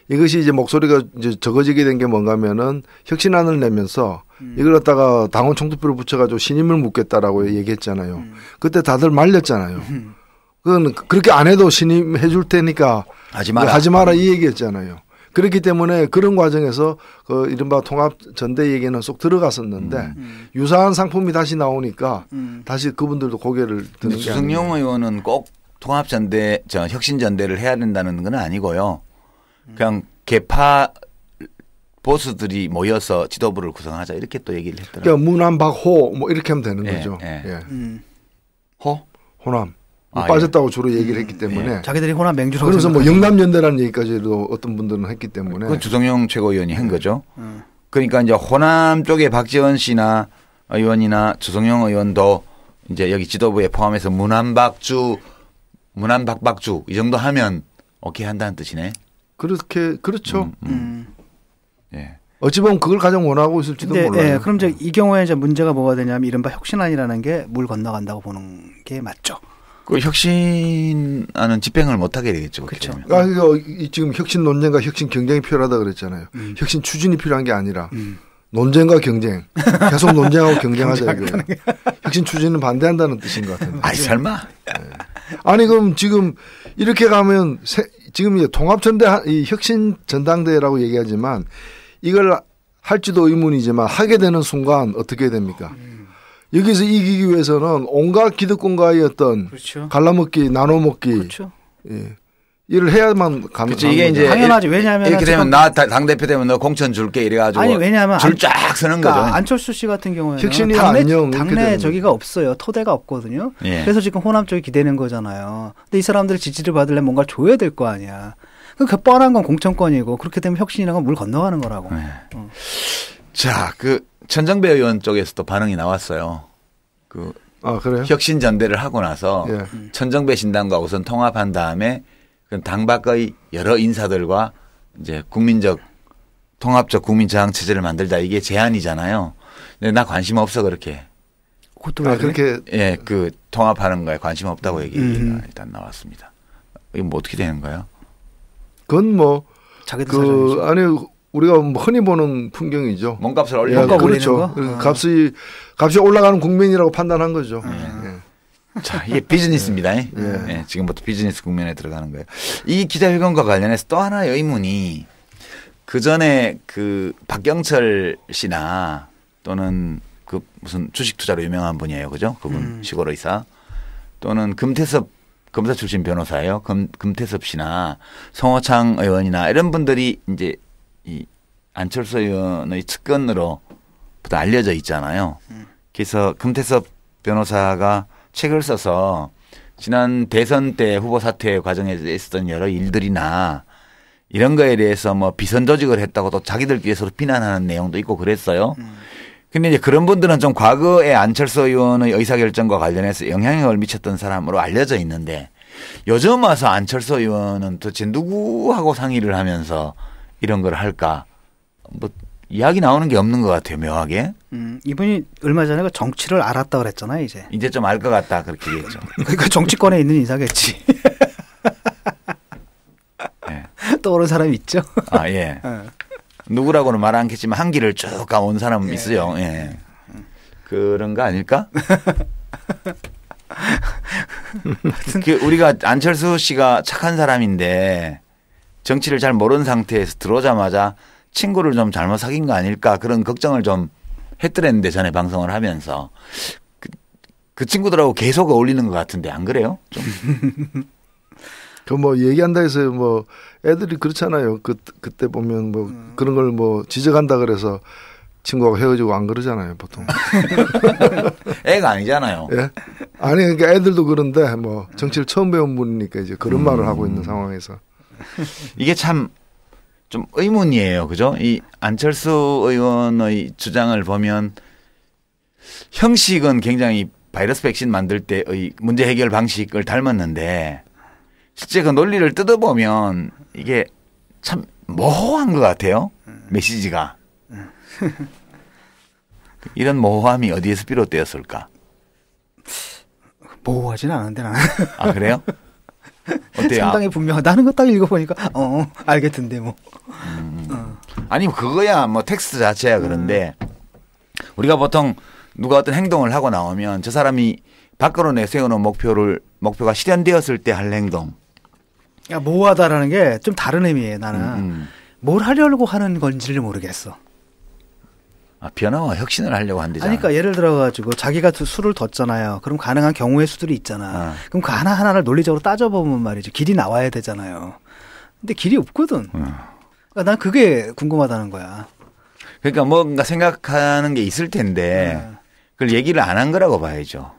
이것이 이제 목소리가 이제 적어지게 된 게 뭔가 하면은 혁신안을 내면서 이걸 갖다가 당원 총투표를 붙여가지고 신임을 묻겠다라고 얘기했잖아요. 그때 다들 말렸잖아요. 그건 그렇게 안 해도 신임해 줄 테니까 하지 마라 이 얘기했잖아요. 그렇기 때문에 그런 과정에서 이른바 통합전대 얘기는 쏙 들어갔었는데 유사한 상품이 다시 나오니까 다시 그분들도 고개를 드는 게 주승용 의원은 꼭 통합전대, 혁신전대를 해야 된다는 건 아니고요. 그냥 개파 보스들이 모여서 지도부를 구성하자 이렇게 또 얘기를 했더라고요. 그러니까 문안박호 뭐 이렇게 하면 되는 거죠. 예. 호남. 빠졌다고 주로 얘기를 했기 때문에 예. 자기들이 호남 맹주라고 그래서 뭐 영남연대라는 얘기까지도 어떤 분들은 했기 때문에 그건 주성용 최고위원이 한 거죠. 그러니까 이제 호남 쪽에 박지원 씨나 의원이나 주성용 의원도 이제 여기 지도부에 포함해서 문안박주 이 정도 하면 오케이 한다는 뜻이네. 그렇게 그렇죠. 예. 어찌 보면 그걸 가장 원하고 있을지도 몰라요. 예, 그럼 이제 이 경우에 이제 문제가 뭐가 되냐면 이른바 혁신안이라는 게 물 건너간다고 보는 게 맞죠. 그 혁신안은 집행을 못하게 되겠죠. 그렇죠. 지금 혁신 논쟁과 혁신 경쟁이 필요하다 그랬잖아요. 혁신 추진이 필요한 게 아니라 논쟁과 경쟁. 계속 논쟁하고 경쟁하자 이거예요. 혁신 추진은 반대한다는 뜻인 것 같은데. 아이 설마. 네. 아니 그럼 지금 이렇게 가면 지금 이제 통합전대 이 혁신 전당대회라고 얘기하지만 이걸 할지도 의문이지만 하게 되는 순간 어떻게 됩니까? 여기서 이기기 위해서는 온갖 기득권과의 어떤 그렇죠. 갈라먹기, 나눠먹기, 그렇죠. 예. 일을 해야만 가능. 그렇죠. 이게 이제 당연하지. 왜냐하면 이렇게 되면 나 당대표 되면 너 공천 줄게 이래가지고 아니 왜냐하면 줄 쫙 서는 그러니까 거죠. 안철수 씨 같은 경우에는 혁신이 안녕 당내 저기가 없어요. 토대가 없거든요. 예. 그래서 지금 호남 쪽이 기대는 거잖아요. 근데 이 사람들 지지를 받으려면 뭔가 줘야 될 거 아니야. 그 뻔한 건 공천권이고 그렇게 되면 혁신이라는 건 물 건너가는 거라고. 네. 자, 그 천정배 의원 쪽에서도 반응이 나왔어요. 그래요? 혁신 전대를 하고 나서 예. 천정배 신당과 우선 통합한 다음에 당 밖의 여러 인사들과 이제 국민적 통합적 국민 저항 체제를 만들자 이게 제안이잖아요. 근데 나 관심 없어 그렇게. 그것도 왜 그래? 그렇게 예, 그 통합하는 거에 관심 없다고 얘기가 일단 나왔습니다. 이건 뭐 어떻게 되는 거예요? 그건 뭐 자기들 사정이죠. 아니 우리가 뭐 흔히 보는 풍경이죠. 몸값을 예, 올리는 그렇죠. 값이 올라가는 국면이라고 판단한 거죠. 예. 자, 이게 비즈니스입니다. 예, 지금부터 비즈니스 국면에 들어가는 거예요. 이 기자회견과 관련해서 또 하나의 의문이 그 전에 그 박경철 씨나 또는 그 무슨 주식 투자로 유명한 분이에요. 그죠? 그분 시골 의사 또는 금태섭 검사 출신 변호사예요. 금태섭 씨나 송호창 의원이나 이런 분들이 이제 이 안철수 의원의 측근으로부터 알려져 있잖아요. 그래서 금태섭 변호사가 책을 써서 지난 대선 때 후보 사퇴 과정에서 있었던 여러 일들이나 이런 거에 대해서 뭐 비선 조직을 했다고 또 자기들끼리 서로 비난하는 내용도 있고 그랬어요. 근데 이제 그런 분들은 좀 과거에 안철수 의원의 의사결정과 관련해서 영향력을 미쳤던 사람으로 알려져 있는데 요즘 와서 안철수 의원은 도대체 누구하고 상의를 하면서 이런 걸 할까? 뭐 이야기 나오는 게 없는 것 같아요, 묘하게. 이분이 얼마 전에 그 정치를 알았다 그랬잖아요, 이제. 이제 좀 알 것 같다 그렇게 얘기했죠. 그러니까 정치권에 있는 인사겠지. 네. 떠오르는 사람이 있죠. 아 예. 누구라고는 말 않겠지만 한 길을 쭉 가온 사람은 있어요. 예. 그런 거 아닐까? 우리가 안철수 씨가 착한 사람인데 정치를 잘 모르는 상태에서 들어오자마자 친구를 좀 잘못 사귄 거 아닐까 그런 걱정을 좀 했더랬는데 전에 방송을 하면서 그 친구들하고 계속 어울리는 것 같은데 안 그래요? 좀. 그 뭐 얘기한다 해서 뭐 애들이 그렇잖아요. 그때 보면 뭐 그런 걸 뭐 지적한다 그래서 친구하고 헤어지고 안 그러잖아요, 보통. 애가 아니잖아요. 예? 아니 그러니까 애들도 그런데 뭐 정치를 처음 배운 분이니까 이제 그런 말을 하고 있는 상황에서 이게 참 좀 의문이에요, 그죠? 이 안철수 의원의 주장을 보면 형식은 굉장히 바이러스 백신 만들 때의 문제 해결 방식을 닮았는데 실제 그 논리를 뜯어보면 이게 참 모호한 것 같아요. 메시지가. 이런 모호함이 어디에서 비롯되었을까? 모호하진 않은데 나는. 아 그래요? 어때요? 상당히 분명하다. 나는 거 딱 읽어보니까 알겠던데 뭐. 아니 그거야 뭐 텍스트 자체야 그런데 우리가 보통 누가 어떤 행동을 하고 나오면 저 사람이 밖으로 내세우는 목표가 실현되었을 때 할 행동. 야, 모호하다라는 게 좀 다른 의미예요. 나는 뭘 하려고 하는 건지를 모르겠어. 아, 변화와 혁신을 하려고 한대잖아. 그러니까 예를 들어가지고 자기가 수를 뒀잖아요. 그럼 가능한 경우의 수들이 있잖아. 그럼 그 하나하나를 논리적으로 따져보면 말이죠. 길이 나와야 되잖아요. 근데 길이 없거든. 그러니까 난 그게 궁금하다는 거야. 그러니까 뭔가 생각하는 게 있을 텐데 그걸 얘기를 안 한 거라고 봐야죠.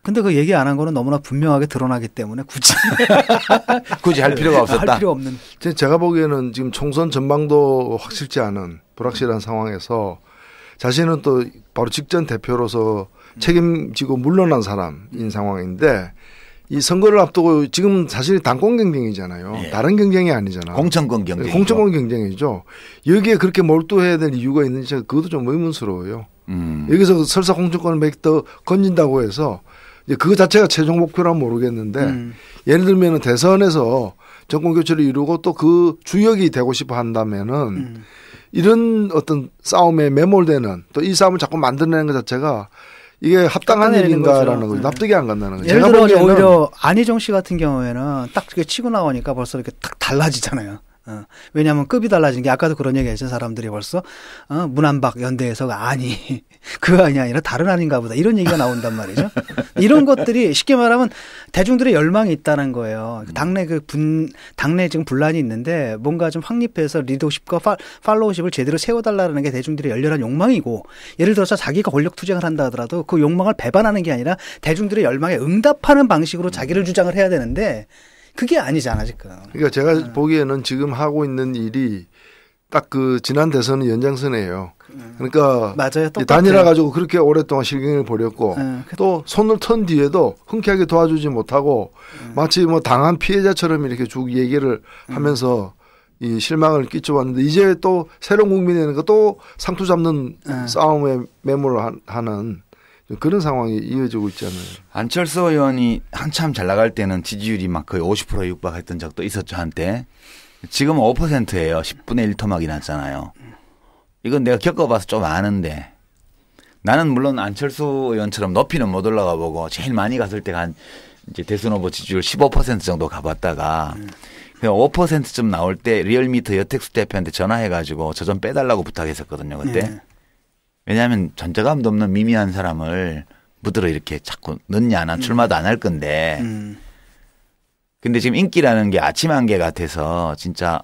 근데 그 얘기 안 한 거는 너무나 분명하게 드러나기 때문에 굳이 할 필요가 없었다. 할 필요 없는. 제가 보기에는 지금 총선 전망도 확실치 않은 불확실한 상황에서 자신은 또 바로 직전 대표로서 책임지고 물러난 사람인 상황인데 이 선거를 앞두고 지금 사실 당권 경쟁이잖아요. 예. 다른 경쟁이 아니잖아요. 공천권 경쟁. 공천권 경쟁이죠. 여기에 그렇게 몰두해야 될 이유가 있는지 그것도 좀 의문스러워요. 여기서 설사 공천권을 몇 더 건진다고 해서 이제 그거 자체가 최종 목표라면 모르겠는데 예를 들면 대선에서 정권 교체를 이루고 또 그 주역이 되고 싶어 한다면은 이런 어떤 싸움에 매몰되는 또 이 싸움을 자꾸 만들어내는 것 자체가 이게 합당한 일인가라는 거죠. 납득이 안 간다는 거죠. 예를 들어 오히려 안희정 씨 같은 경우에는 딱 그게 치고 나오니까 벌써 이렇게 딱 달라지잖아요. 왜냐하면 급이 달라진 게 아까도 그런 얘기 했죠. 사람들이 벌써 문안박 연대에서가 아니 그 안이 아니라 다른 안인가 보다 이런 얘기가 나온단 말이죠. 이런 것들이 쉽게 말하면 대중들의 열망이 있다는 거예요. 당내 지금 분란이 있는데 뭔가 좀 확립해서 리더십과 팔로우십을 제대로 세워달라는 게 대중들의 열렬한 욕망이고 예를 들어서 자기가 권력 투쟁을 한다 하더라도 그 욕망을 배반하는 게 아니라 대중들의 열망에 응답하는 방식으로 자기를 주장을 해야 되는데 그게 아니잖아 지금. 그러니까 제가 보기에는 지금 하고 있는 일이 딱 그 지난 대선의 연장선이에요. 그러니까 맞아요. 단일화 가지고 그렇게 오랫동안 실경을 벌였고 또 손을 턴 뒤에도 흔쾌하게 도와주지 못하고 마치 뭐 당한 피해자처럼 이렇게 쭉 얘기를 하면서 이 실망을 끼쳐왔는데 이제 또 새로운 국민이니까 또 상투 잡는 싸움에 매몰을 하는 그런 상황이 이어지고 있잖아요. 안철수 의원이 한참 잘 나갈 때는 지지율이 막 거의 50%에 육박했던 적도 있었죠 한때. 지금은 5%예요. 10분의 1 토막이 났잖아요. 이건 내가 겪어봐서 좀 아는데 나는 물론 안철수 의원처럼 높이는 못 올라가 보고 제일 많이 갔을 때가 한 이제 대선 후보 지지율 15% 정도 가봤다가 5%쯤 나올 때 리얼미터 여택수 대표한테 전화해가지고 저 좀 빼달라고 부탁했었거든요 그때. 왜냐하면 존재감도 없는 미미한 사람을 묻으러 이렇게 자꾸 넣냐 난 출마도 안 할 건데 근데 지금 인기라는 게 아침 안개 같아서 진짜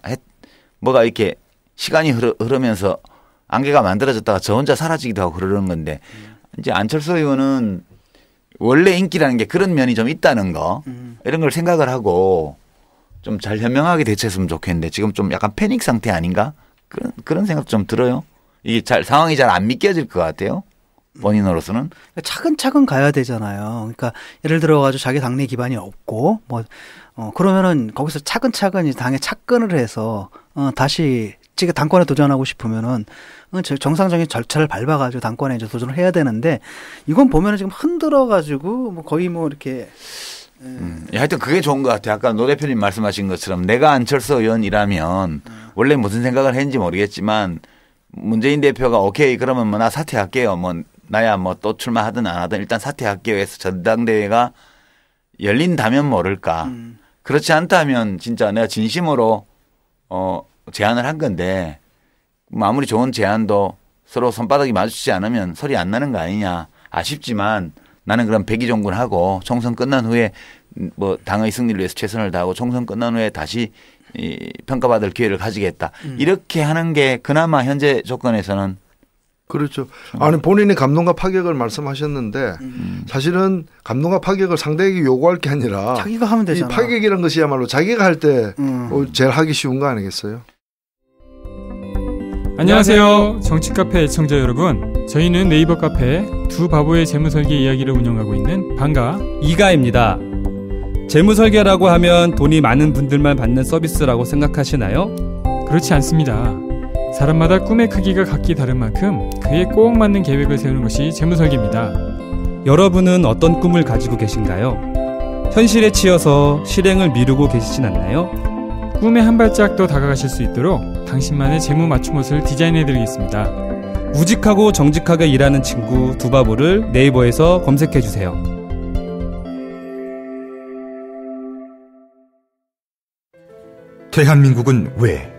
뭐가 이렇게 시간이 흐르면서 안개가 만들어졌다가 저 혼자 사라지기도 하고 그러는 건데 이제 안철수 의원은 원래 인기라는 게 그런 면이 좀 있다는 거 이런 걸 생각을 하고 좀 잘 현명하게 대처했으면 좋겠는데 지금 좀 약간 패닉 상태 아닌가 그런 생각 좀 들어요. 이게 상황이 잘 안 믿겨질 것 같아요. 본인으로서는. 차근차근 가야 되잖아요. 그러니까 예를 들어가지고 자기 당내 기반이 없고 그러면은 거기서 차근차근 당에 착근을 해서 다시 당권에 도전하고 싶으면은 정상적인 절차를 밟아가지고 당권에 이제 도전을 해야 되는데 이건 보면은 지금 흔들어가지고 뭐 거의 뭐 이렇게. 하여튼 그게 좋은 것 같아요. 아까 노 대표님 말씀하신 것처럼 내가 안철수 의원이라면 원래 무슨 생각을 했는지 모르겠지만 문재인 대표가 오케이 그러면 뭐 나 사퇴할게요. 뭐 나야 뭐 또 출마하든 안 하든 일단 사퇴할게요 해서 전당대회가 열린다면 모를까. 그렇지 않다면 진짜 내가 진심으로 제안을 한 건데 아무리 좋은 제안도 서로 손바닥이 마주치지 않으면 소리 안 나는 거 아니냐. 아쉽지만 나는 그럼 백의종군하고 총선 끝난 후에 뭐 당의 승리를 위해서 최선을 다하고 총선 끝난 후에 다시 평가받을 기회를 가지겠다. 이렇게 하는 게 그나마 현재 조건에서는 그렇죠. 아니 본인이 감동과 파격을 말씀하셨는데 사실은 감동과 파격을 상대에게 요구할 게 아니라 자기가 하면 되잖아. 이 파격이라는 것이야말로 자기가 할 때 제일 하기 쉬운 거 아니겠어요? 안녕하세요. 정치카페 애청자 여러분. 저희는 네이버 카페 두 바보의 재무설계 이야기를 운영하고 있는 방가 이가입니다. 재무설계라고 하면 돈이 많은 분들만 받는 서비스라고 생각하시나요? 그렇지 않습니다. 사람마다 꿈의 크기가 각기 다른 만큼 그에 꼭 맞는 계획을 세우는 것이 재무설계입니다. 여러분은 어떤 꿈을 가지고 계신가요? 현실에 치여서 실행을 미루고 계시진 않나요? 꿈에 한 발짝 더 다가가실 수 있도록 당신만의 재무 맞춤옷을 디자인해드리겠습니다. 우직하고 정직하게 일하는 친구 두바보를 네이버에서 검색해주세요. 대한민국은 왜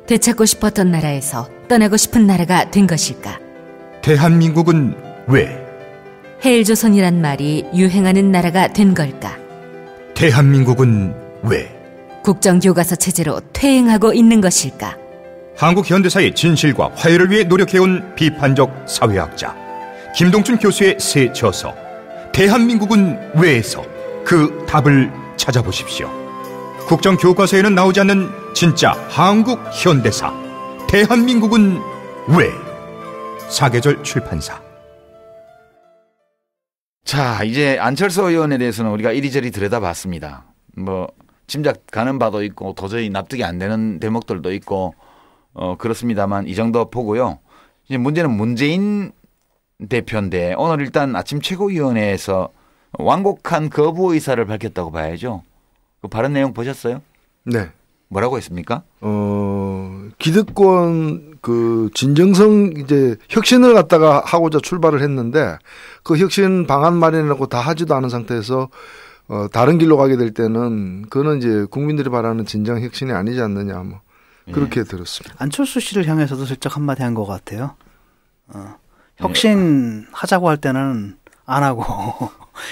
되찾고 싶었던 나라에서 떠나고 싶은 나라가 된 것일까? 대한민국은 왜 해일조선이란 말이 유행하는 나라가 된 걸까? 대한민국은 왜 국정교과서 체제로 퇴행하고 있는 것일까? 한국 현대사의 진실과 화해를 위해 노력해온 비판적 사회학자 김동춘 교수의 새 저서 대한민국은 왜에서 그 답을 찾아보십시오. 국정교과서에는 나오지 않는 진짜 한국 현대사, 대한민국은 왜? 사계절 출판사. 자, 이제 안철수 의원에 대해서는 우리가 이리저리 들여다봤습니다. 뭐 짐작 가는 바도 있고 도저히 납득이 안 되는 대목들도 있고 그렇습니다만 이 정도 보고요. 이제 문제는 문재인 대표인데 오늘 일단 아침 최고위원회에서 완곡한 거부 의사를 밝혔다고 봐야죠. 그 발언 내용 보셨어요? 네. 뭐라고 했습니까? 기득권 그 진정성 이제 혁신을 갖다가 하고자 출발을 했는데 그 혁신 방안 마련하고 다 하지도 않은 상태에서 다른 길로 가게 될 때는 그거는 이제 국민들이 바라는 진정 혁신이 아니지 않느냐 뭐 그렇게 들었습니다. 안철수 씨를 향해서도 슬쩍 한마디 한 것 같아요. 혁신 하자고 할 때는 안 하고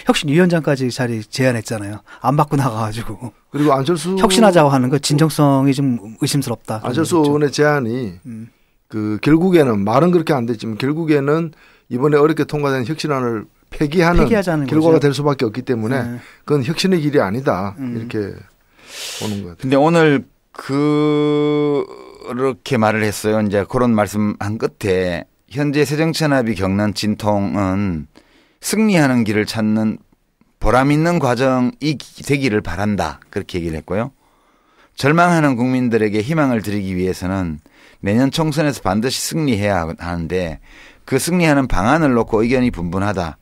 혁신위원장까지 자리 제안했잖아요. 안 받고 나가가지고. 그리고 안철수 혁신하자고 하는 거 진정성이 좀 의심스럽다. 안철수 의원의 제안이 그 결국에는 말은 그렇게 안 됐지만 결국에는 이번에 어렵게 통과된 혁신안을 폐기하는 결과가 거죠. 될 수밖에 없기 때문에 그건 혁신의 길이 아니다 이렇게 보는 것 같아요. 근데 오늘 그렇게 말을 했어요. 이제 그런 말씀한 끝에 현재 새정치연합이 겪는 진통은 승리하는 길을 찾는 보람 있는 과정이 되기를 바란다. 그렇게 얘기를 했고요. 절망하는 국민들에게 희망을 드리기 위해서는 내년 총선에서 반드시 승리해야 하는데 그 승리하는 방안을 놓고 의견이 분분하다.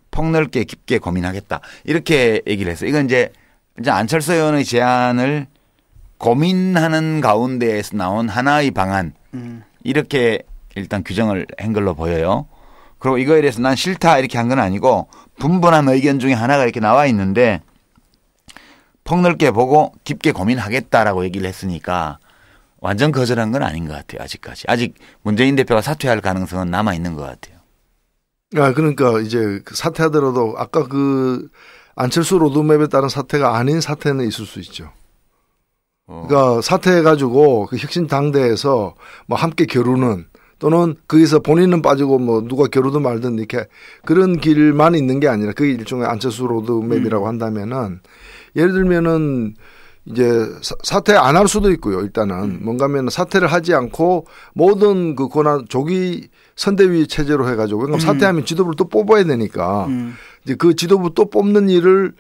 폭넓게 깊게 고민하겠다. 이렇게 얘기를 했어요. 이건 이제 안철수 의원의 제안을 고민하는 가운데에서 나온 하나의 방안. 이렇게 일단 규정을 한 걸로 보여요. 그리고 이거에 대해서 난 싫다 이렇게 한 건 아니고 분분한 의견 중에 하나가 이렇게 나와 있는데 폭넓게 보고 깊게 고민하겠다라고 얘기를 했으니까 완전 거절한 건 아닌 것 같아요. 아직까지. 아직 문재인 대표가 사퇴할 가능성은 남아 있는 것 같아요. 그러니까 이제 사퇴하더라도 아까 그 안철수 로드맵에 따른 사퇴가 아닌 사퇴는 있을 수 있죠. 그러니까 사퇴해가지고 그 혁신 당대에서 뭐 함께 겨루는 또는 거기서 본인은 빠지고 뭐 누가 겨루든 말든 이렇게 그런 길만 있는 게 아니라 그게 일종의 안철수 로드맵이라고 한다면은 예를 들면은 이제 사퇴 안 할 수도 있고요. 일단은 뭔가면 사퇴를 하지 않고 모든 그 권한 조기 선대위 체제로 해가지고 그러니까 사퇴하면 지도부를 또 뽑아야 되니까 이제 그 지도부 또 뽑는 일을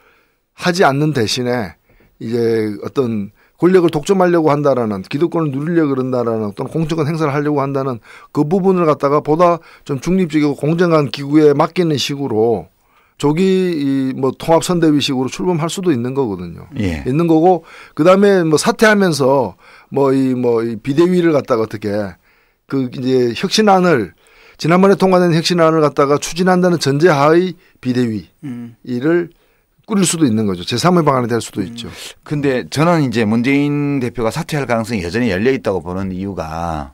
하지 않는 대신에 이제 어떤 권력을 독점하려고 한다라는 기득권을 누리려고 그런다라는 또는 공천권 행사를 하려고 한다는 그 부분을 갖다가 보다 좀 중립적이고 공정한 기구에 맡기는 식으로 조기 뭐 통합선대위식으로 출범할 수도 있는 거거든요. 예. 있는 거고 그다음에 뭐 사퇴하면서 이 비대위를 갖다가 어떻게 그 이제 혁신안을 지난번에 통과된 혁신안을 갖다가 추진한다는 전제하의 비대위 이를 꾸릴 수도 있는 거죠. 제3의 방안이 될 수도 있죠. 근데 저는 이제 문재인 대표가 사퇴할 가능성이 여전히 열려 있다고 보는 이유가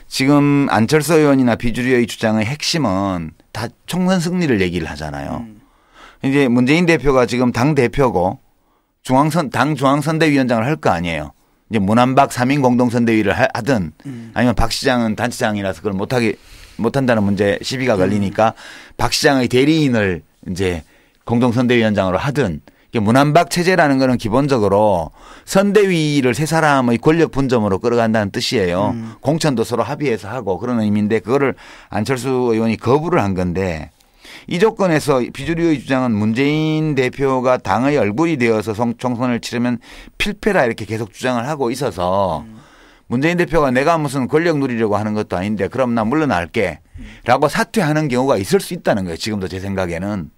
지금 안철수 의원이나 비주류의 주장의 핵심은 다 총선 승리를 얘기를 하잖아요. 이제 문재인 대표가 지금 당 대표고 당 중앙선대위원장을 할 거 아니에요. 이제 문한박 3인 공동선대위를 하든 아니면 박 시장은 단체장이라서 그걸 못한다는 문제 시비가 걸리니까 박 시장의 대리인을 이제 공동선대위원장으로 하든 문한박 체제라는 거는 기본적으로 선대위를 세 사람의 권력 분점으로 끌어간다는 뜻이에요. 공천도 서로 합의해서 하고 그런 의미인데 그거를 안철수 의원이 거부를 한 건데 이 조건에서 비주류의 주장은 문재인 대표가 당의 얼굴이 되어서 총선을 치르면 필패라 이렇게 계속 주장을 하고 있어서 문재인 대표가 내가 무슨 권력 누리려고 하는 것도 아닌데 그럼 나 물러날게 라고 사퇴하는 경우가 있을 수 있다는 거예요. 지금도 제 생각에는.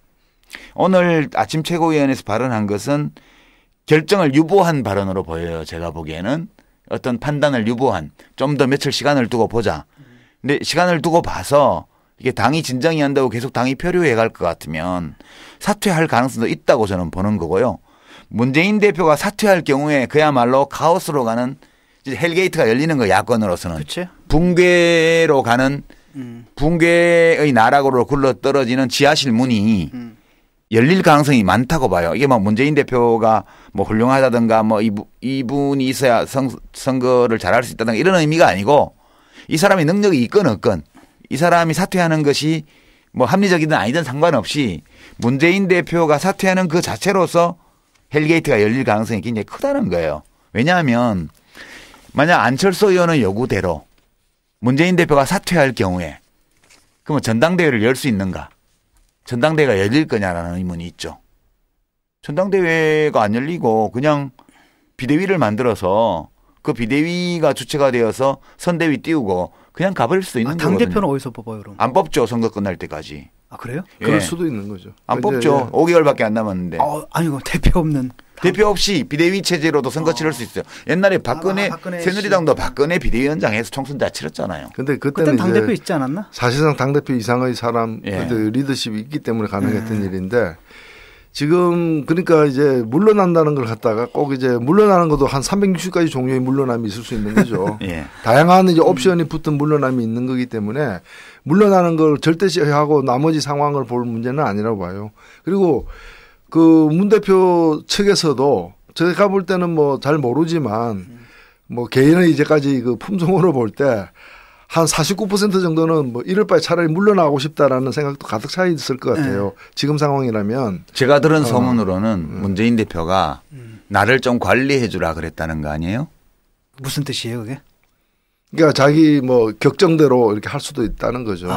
오늘 아침 최고위원회에서 발언한 것은 결정을 유보한 발언으로 보여요. 제가 보기에는 어떤 판단을 유보한 좀 더 며칠 시간을 두고 보자. 근데 시간을 두고 봐서 이게 당이 진정이 한다고 계속 당이 표류해 갈 것 같으면 사퇴할 가능성도 있다고 저는 보는 거고요. 문재인 대표가 사퇴할 경우에 그야말로 카오스로 가는 헬게이트가 열리는 거예요. 야권으로서는. 그치? 붕괴로 가는 붕괴의 나락으로 굴러떨어지는 지하실 문이 열릴 가능성이 많다고 봐요. 이게 뭐 문재인 대표가 뭐 훌륭하다든가 뭐 이분이 있어야 선거를 잘할 수 있다든가 이런 의미가 아니고 이 사람의 능력이 있건 없건 이 사람이 사퇴하는 것이 뭐 합리적이든 아니든 상관없이 문재인 대표가 사퇴하는 그 자체로서 헬게이트가 열릴 가능성이 굉장히 크다는 거예요. 왜냐하면 만약 안철수 의원의 요구대로 문재인 대표가 사퇴할 경우에 그러면 전당대회를 열 수 있는가? 전당대회가 열릴 거냐라는 의문이 있죠. 전당대회가 안 열리고 그냥 비대위를 만들어서 그 비대위가 주체가 되어서 선대위 띄우고 그냥 가버릴 수도 있는 거거든요. 당대표는 어디서 뽑아요 그럼? 안 뽑죠. 선거 끝날 때까지. 아 그래요? 예. 그럴 수도 있는 거죠. 안 뽑죠. 5개월밖에 안 남았는데. 아니고 대표 없는. 대표 없이 비대위 체제로도 선거 치를 수 있어요. 옛날에 박근혜 새누리당도 박근혜 비대위원장에서 총선 다 치렀잖아요. 근데 그때는 당대표 있지 않았나? 사실상 당대표 이상의 사람 예. 리더십이 있기 때문에 가능했던 일인데 지금 그러니까 이제 물러난다는 걸 갖다가 꼭 이제 물러나는 것도 한 360가지 종류의 물러남이 있을 수 있는 거죠. 예. 다양한 이제 옵션이 붙은 물러남이 있는 거기 때문에 물러나는 걸 절대시하고 나머지 상황을 볼 문제는 아니라고 봐요. 그리고 그 문 대표 측에서도 제가 볼 때는 뭐 잘 모르지만 뭐 개인의 이제까지 그 품성으로 볼 때 한 49% 정도는 뭐 이럴 바에 차라리 물러나고 싶다라는 생각도 가득 차 있을 것 같아요. 지금 상황이라면. 제가 들은 소문으로는 문재인 대표가 나를 좀 관리해 주라 그랬다는 거 아니에요? 무슨 뜻이에요 그게? 그러니까 자기 뭐 격정대로 이렇게 할 수도 있다는 거죠.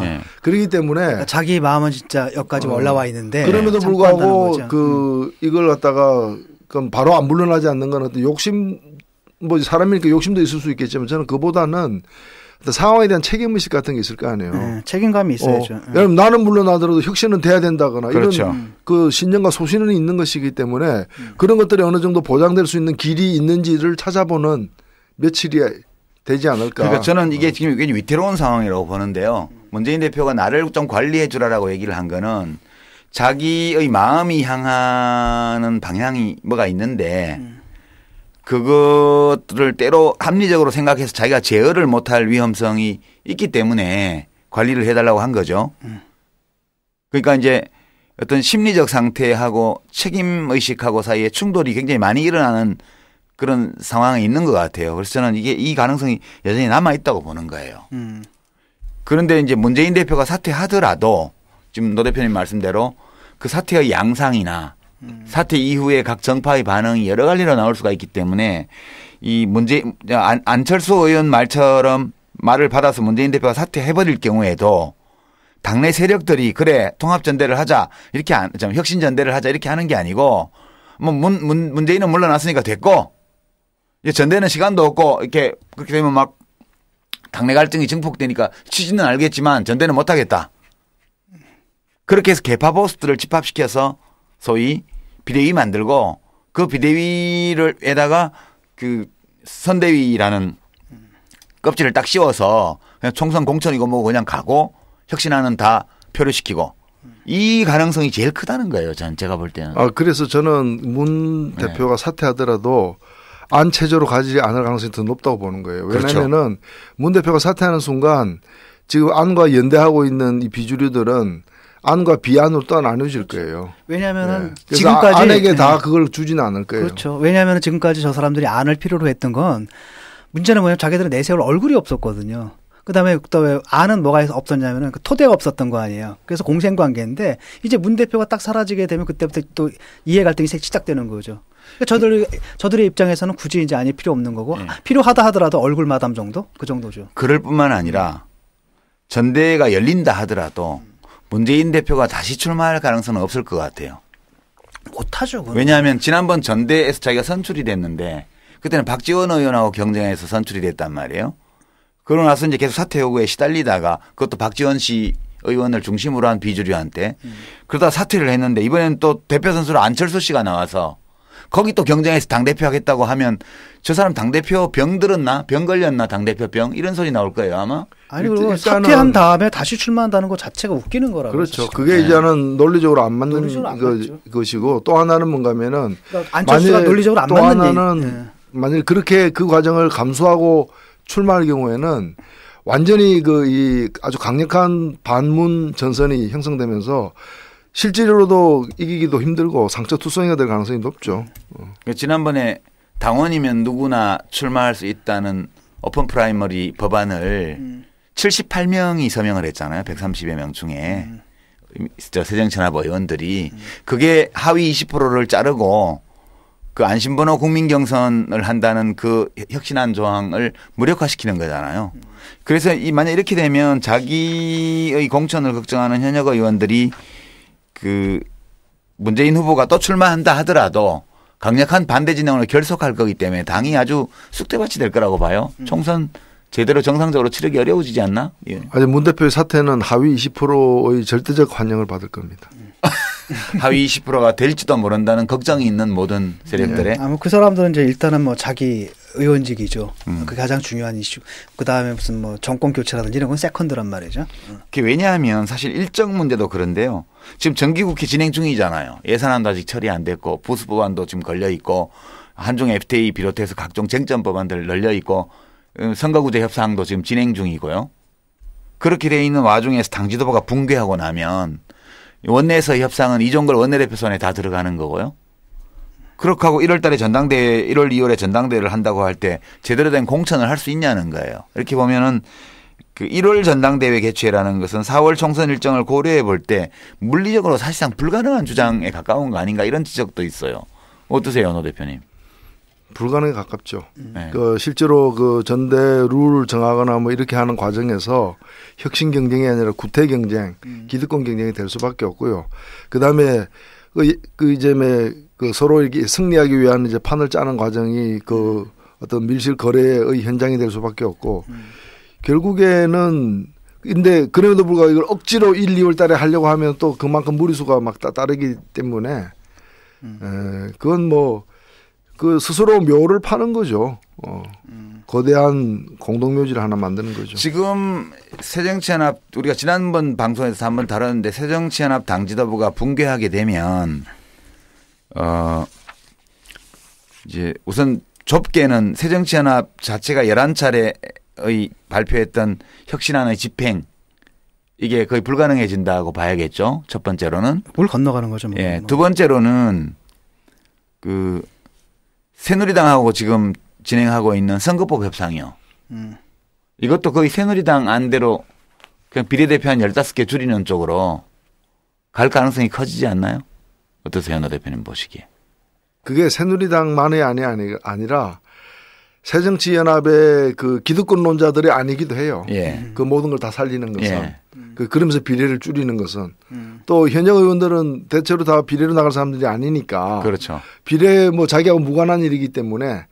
네. 그렇기 때문에 그러니까 자기 마음은 진짜 여기까지 올라와 있는데 그럼에도 불구하고 그 이걸 갖다가 그럼 바로 안 물러나지 않는 건 어떤 욕심 뭐 사람이니까 욕심도 있을 수 있겠지만 저는 그보다는 상황에 대한 책임의식 같은 게 있을 거 아니에요. 네, 책임감이 있어야죠. 여러분 나는 물러나더라도 혁신은 돼야 된다거나 그렇죠. 이런 그 신념과 소신은 있는 것이기 때문에 그런 것들이 어느 정도 보장될 수 있는 길이 있는지를 찾아보는 며칠이 되지 않을까. 그러니까 저는 이게 지금 굉장히 위태로운 상황이라고 보는데요. 문재인 대표가 나를 좀 관리해 주라라고 얘기를 한 거는 자기의 마음이 향하는 방향이 뭐가 있는데 그것들을 때로 합리적으로 생각해서 자기가 제어를 못할 위험성이 있기 때문에 관리를 해달라고 한 거죠. 그러니까 이제 어떤 심리적 상태하고 책임의식하고 사이에 충돌이 굉장히 많이 일어나는 그런 상황에 있는 것 같아요. 그래서 저는 이게 이 가능성이 여전히 남아있다고 보는 거예요. 그런데 이제 문재인 대표가 사퇴하더라도 지금 노 대표님 말씀대로 그 사퇴의 양상이나 사퇴 이후에 각 정파의 반응이 여러 가지로 나올 수가 있기 때문에 이 안철수 의원 말처럼 말을 받아서 문재인 대표가 사퇴해버릴 경우에도 당내 세력들이 그래 통합전대를 하자 이렇게 혁신전대를 하자 이렇게 하는 게 아니고 뭐 문재인은 물러났으니까 됐고 이제 전대는 시간도 없고 이렇게 그렇게 되면 막 당내 갈등이 증폭되니까 취지는 알겠지만 전대는 못하겠다. 그렇게 해서 개파 보스들을 집합시켜서 소위 비대위 만들고 그 비대위를에다가 그 선대위라는 껍질을 딱 씌워서 그냥 총선 공천이고 뭐고 그냥 가고 혁신하는 다 표를 시키고 이 가능성이 제일 크다는 거예요. 제가 볼 때는. 그래서 저는 문 대표가 사퇴하더라도 안 체제로 가지 않을 가능성이 더 높다고 보는 거예요. 왜냐하면은 그렇죠. 문 대표가 사퇴하는 순간 지금 안과 연대하고 있는 이 비주류들은 안과 비안으로 또 나눠질 거예요. 왜냐하면 네. 지금까지 안에게 다 그걸 주지는 않을 거예요. 그렇죠. 왜냐하면 지금까지 저 사람들이 안을 필요로 했던 건 문제는 뭐냐면 자기들은 내세울 얼굴이 없었거든요. 그다음에 또 왜 안은 뭐가 없었냐면은 그 토대가 없었던 거 아니에요. 그래서 공생관계인데 이제 문 대표가 딱 사라지게 되면 그때부터 또 이해 갈등이 시작되는 거죠. 그러니까 저들의 입장에서는 굳이 이제 안이 필요 없는 거고 필요하다 하더라도 얼굴 마담 정도 그 정도죠. 그럴 뿐만 아니라 전대가 열린다 하더라도 문재인 대표가 다시 출마할 가능성은 없을 것 같아요. 못하죠. 그건. 왜냐하면 지난번 전대에서 자기가 선출이 됐는데 그때는 박지원 의원하고 경쟁해서 선출이 됐단 말이에요. 그러고 나서 이제 계속 사퇴 요구에 시달리다가 그것도 박지원 씨 의원을 중심으로 한 비주류한테 그러다 사퇴를 했는데 이번에는 또 대표 선수로 안철수 씨가 나와서 거기 또 경쟁해서 당대표 하겠다고 하면 저 사람 당대표 병 들었나? 병 걸렸나? 당대표 병? 이런 소리 나올 거예요 아마. 아니 그리고 사퇴한 다음에 다시 출마한다는 것 자체가 웃기는 거라고. 그렇죠. 그게 이제는 논리적으로 안 맞는 것이고 또 하나는 뭔가면은 그러니까 안철수가 논리적으로 안 맞는 또 하나는 만약 그렇게 그 과정을 감수하고 출마할 경우에는 완전히 이 아주 강력한 반문 전선이 형성되면서 실제로도 이기기도 힘들고 상처투성이가 될 가능성이 높죠. 지난번에 당원이면 누구나 출마할 수 있다는 오픈 프라이머리 법안을 78명이 서명을 했잖아요. 130여 명 중에 새정치연합 의원들이 그게 하위 20%를 자르고 그 안심번호 국민 경선을 한다는 그 혁신안 조항을 무력화시키는 거잖아요. 그래서 만약 이렇게 되면 자기의 공천을 걱정하는 현역 의원들이 그 문재인 후보가 또 출마한다 하더라도 강력한 반대 진영으로 결속할 거기 때문에 당이 아주 쑥대밭이 될 거라고 봐요. 총선 제대로 정상적으로 치르기 어려워지지 않나? 예. 아니 문 대표의 사퇴는 하위 20%의 절대적 환영을 받을 겁니다. 하위 20%가 될지도 모른다는 걱정이 있는 모든 세력들의. 네. 아마 그 사람들은 이제 일단은 뭐 자기 의원직이죠. 그게 가장 중요한 이슈. 그 다음에 무슨 뭐 정권 교체라든지 이런 건 세컨드란 말이죠. 그게 왜냐하면 사실 일정 문제도 그런데요. 지금 정기국회 진행 중이잖아요. 예산안도 아직 처리 안 됐고 보수법안도 지금 걸려 있고 한중 FTA 비롯해서 각종 쟁점 법안들 널려 있고 선거구제 협상도 지금 진행 중이고요. 그렇게 돼 있는 와중에서 당 지도부가 붕괴하고 나면 원내에서의 협상은 이종걸 원내대표 손에 다 들어가는 거고요. 그렇게 하고 1월 달에 전당대회, 1월, 2월에 전당대회를 한다고 할 때 제대로 된 공천을 할 수 있냐는 거예요. 이렇게 보면은 그 1월 전당대회 개최라는 것은 4월 총선 일정을 고려해 볼 때 물리적으로 사실상 불가능한 주장에 가까운 거 아닌가 이런 지적도 있어요. 어떠세요, 노 대표님? 불가능에 가깝죠. 네. 그 실제로 그 전대 룰을 정하거나 뭐 이렇게 하는 과정에서 혁신 경쟁이 아니라 구태 경쟁, 기득권 경쟁이 될 수밖에 없고요. 그 다음에 그 이제 그 서로 이렇게 승리하기 위한 이제 판을 짜는 과정이 그 어떤 밀실 거래의 현장이 될 수밖에 없고 결국에는 근데 그럼에도 불구하고 이걸 억지로 1, 2월 달에 하려고 하면 또 그만큼 무리수가 막 따르기 때문에 그건 뭐 그 스스로 묘를 파는 거죠. 거대한 공동묘지를 하나 만드는 거죠. 지금 새정치연합 우리가 지난번 방송에서 한번 다뤘는데 새정치연합 당 지도부가 붕괴하게 되면 이제 우선 좁게는 새정치연합 자체가 11차례의 발표했던 혁신안의 집행 이게 거의 불가능해진다고 봐야겠죠. 첫 번째로는 물 건너가는 거죠. 뭐. 예, 두 번째로는 그 새누리당하고 지금 진행하고 있는 선거법 협상이요. 이것도 거의 새누리당 안대로 그냥 비례대표 한 15개 줄이는 쪽으로 갈 가능성이 커지지 않나요? 어떠세요, 노 대표님 보시기에? 그게 새누리당만의 안이 아니라 새정치연합의 그 기득권론자들의 아니기도 해요. 예. 그 모든 걸 다 살리는 것은. 예. 그러면서 비례를 줄이는 것은. 또 현역 의원들은 대체로 다 비례로 나갈 사람들이 아니니까. 그렇죠. 비례 뭐 자기하고 무관한 일이기 때문에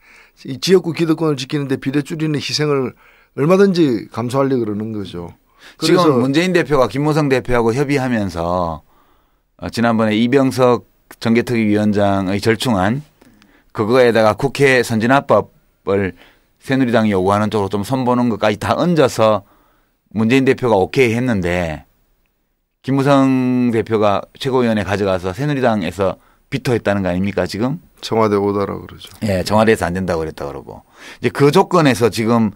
이 지역구 기득권을 지키는데 비례 줄이는 희생을 얼마든지 감수하려고 그러는 거죠. 지금 문재인 대표가 김무성 대표하고 협의하면서 지난번에 이병석 정개특위위원장의 절충안 그거에다가 국회 선진화법을 새누리당이 요구하는 쪽으로 좀 손보는 것까지 다 얹어서 문재인 대표가 오케이 했는데 김무성 대표가 최고위원회 가져가서 새누리당에서 비토했다는 거 아닙니까 지금? 청와대 오더라고 그러죠. 예, 청와대에서 안 된다고 그랬다 그러고 이제 그 조건에서 지금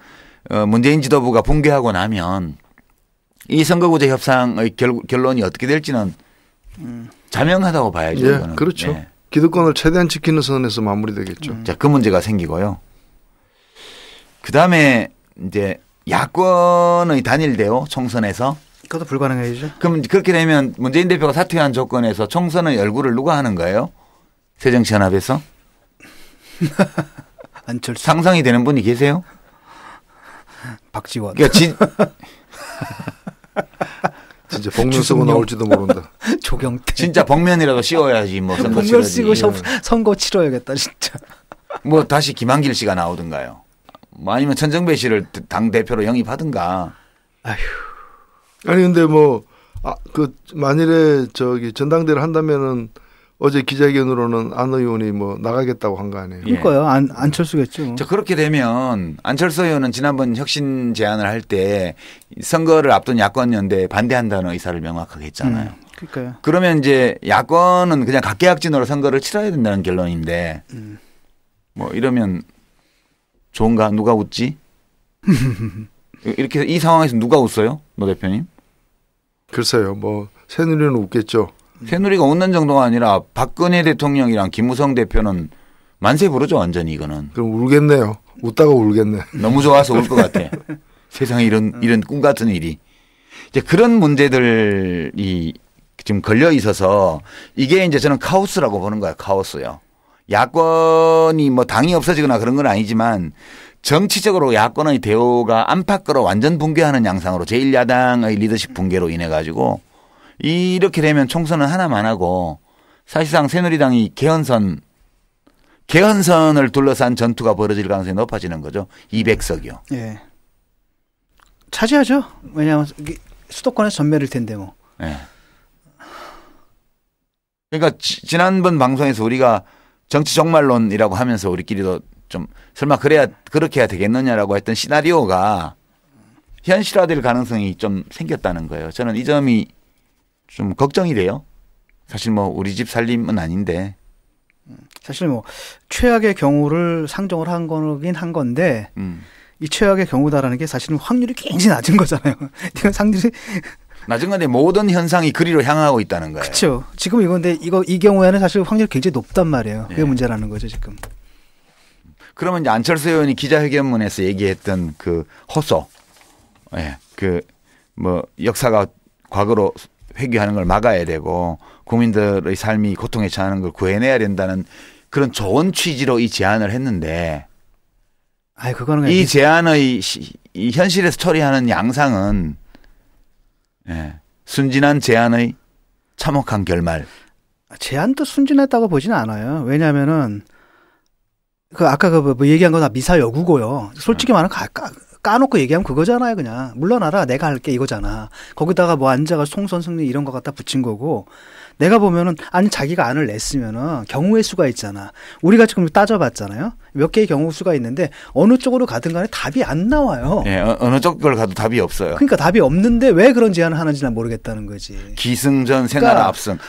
문재인 지도부가 붕괴하고 나면 이 선거구제 협상의 결론이 어떻게 될지는 자명하다고 봐야죠. 예, 이거는. 그렇죠. 예. 기득권을 최대한 지키는 선에서 마무리되겠죠. 자, 그 문제가 생기고요. 그 다음에 이제 야권의 단일 대우 총선에서 그것도 불가능해지죠. 그럼 그렇게 되면 문재인 대표가 사퇴한 조건에서 총선의 열구를 누가 하는 거예요? 새정치연합에서? 안철수. 상상이 되는 분이 계세요? 박지원. 그러니까 진짜 복면 쓰고 나올지도 모른다. 조경태. 진짜 복면이라도 씌워야지 뭐 선거 복면 치러지. 쓰고 선거 치러야겠다 진짜. 뭐 다시 김한길 씨가 나오든가요. 뭐 아니면 천정배 씨를 당 대표로 영입하든가. 아휴. 아니 근데 뭐 그 만일에 저기 전당대회를 한다면은 어제 기자회견으로는 안 의원이 뭐 나가겠다고 한 거 아니에요. 그러니까요. 안철수겠죠. 자, 그렇게 되면 안철수 의원은 지난번 혁신 제안을 할 때 선거를 앞둔 야권 연대에 반대한다는 의사를 명확하게 했잖아요. 그러니까요. 그러면 이제 야권은 그냥 각계약진으로 선거를 치러야 된다는 결론인데 뭐 이러면 좋은가? 누가 웃지? 이렇게 이 상황에서 누가 웃어요? 노 대표님? 글쎄요. 뭐 새누리는 웃겠죠. 새누리가 웃는 정도가 아니라 박근혜 대통령이랑 김무성 대표는 만세 부르죠. 완전히 이거는. 그럼 울겠네요. 웃다가 울겠네. 너무 좋아서 울 것 같아. 세상에 이런 꿈 같은 일이. 이제 그런 문제들이 지금 걸려 있어서 이게 이제 저는 카오스라고 보는 거예요. 카오스요. 야권이 뭐 당이 없어지거나 그런 건 아니지만 정치적으로 야권의 대우가 안팎으로 완전 붕괴하는 양상으로 제1야당의 리더십 붕괴로 인해 가지고 이렇게 되면 총선은 하나만 하고 사실상 새누리당이 개헌선을 둘러싼 전투가 벌어질 가능성이 높아지는 거죠. 200석이요. 예. 차지하죠. 왜냐하면 수도권에서 전멸일 텐데 뭐. 예. 그러니까 지난번 방송에서 우리가 정치 종말론이라고 하면서 우리끼리도 좀 설마 그렇게 해야 되겠느냐라고 했던 시나리오가 현실화될 가능성이 좀 생겼다는 거예요. 저는 이 점이 좀 걱정이 돼요. 사실 뭐 우리 집 살림은 아닌데. 사실 뭐 최악의 경우를 상정을 한 거긴 한 건데 이 최악의 경우다라는 게 사실은 확률이 굉장히 낮은 거잖아요. 상률이 낮은 건데 모든 현상이 그리로 향하고 있다는 거예요. 그렇죠. 지금 이건데 이 경우에는 사실 확률이 굉장히 높단 말이에요. 그게 문제라는 거죠 지금. 그러면 이제 안철수 의원이 기자회견문에서 얘기했던 그 호소, 그 뭐 역사가 과거로 회귀하는 걸 막아야 되고 국민들의 삶이 고통에 처하는 걸 구해내야 된다는 그런 좋은 취지로 이 제안을 했는데, 그거는 이 제안의 이 현실에서 처리하는 양상은 순진한 제안의 참혹한 결말. 제안도 순진했다고 보지는 않아요. 왜냐하면은 아까 뭐 얘기한 거 다 미사 여구고요. 솔직히 말하면 까놓고 얘기하면 그거잖아요. 그냥 물러나라 내가 할게 이거잖아. 거기다가 뭐 앉아가 총선 승리 이런 거 갖다 붙인 거고, 내가 보면은 아니 자기가 안을 냈으면은 경우의 수가 있잖아. 우리가 지금 따져봤잖아요. 몇 개의 경우 수가 있는데 어느 쪽으로 가든 간에 답이 안 나와요. 네, 어느 쪽을 가도 답이 없어요. 그러니까 답이 없는데 왜 그런 제안을 하는지 난 모르겠다는 거지. 기승전 새나라 앞선,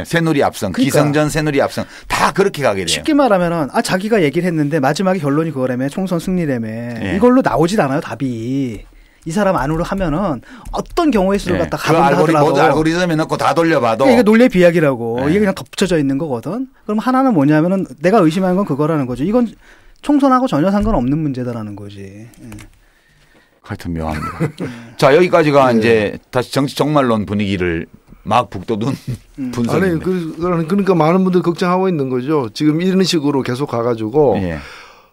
새누리 앞선, 기승전 새누리 앞선 다 그렇게 가게 돼요. 쉽게 말하면은 자기가 얘기를 했는데 마지막에 결론이 그거라며 총선 승리라며 이걸로 나오질 않아요 답이. 이 사람 안으로 하면은 어떤 경우의 수를 갖다 가본다 하더라도 모든 알고리즘에 넣고 다 돌려봐도 이게 논리의 비약이라고. 이게 그냥 덮쳐져 있는 거거든. 그럼 하나는 뭐냐면은 내가 의심하는 건 그거라는 거죠. 이건 총선하고 전혀 상관없는 문제다라는 거지. 하여튼 묘합니다. 자, 여기까지가 이제 다시 정치 종말론 분위기를 막 북돋운 분석입니다. 그러니까 많은 분들이 걱정하고 있는 거죠. 지금 이런 식으로 계속 가가지고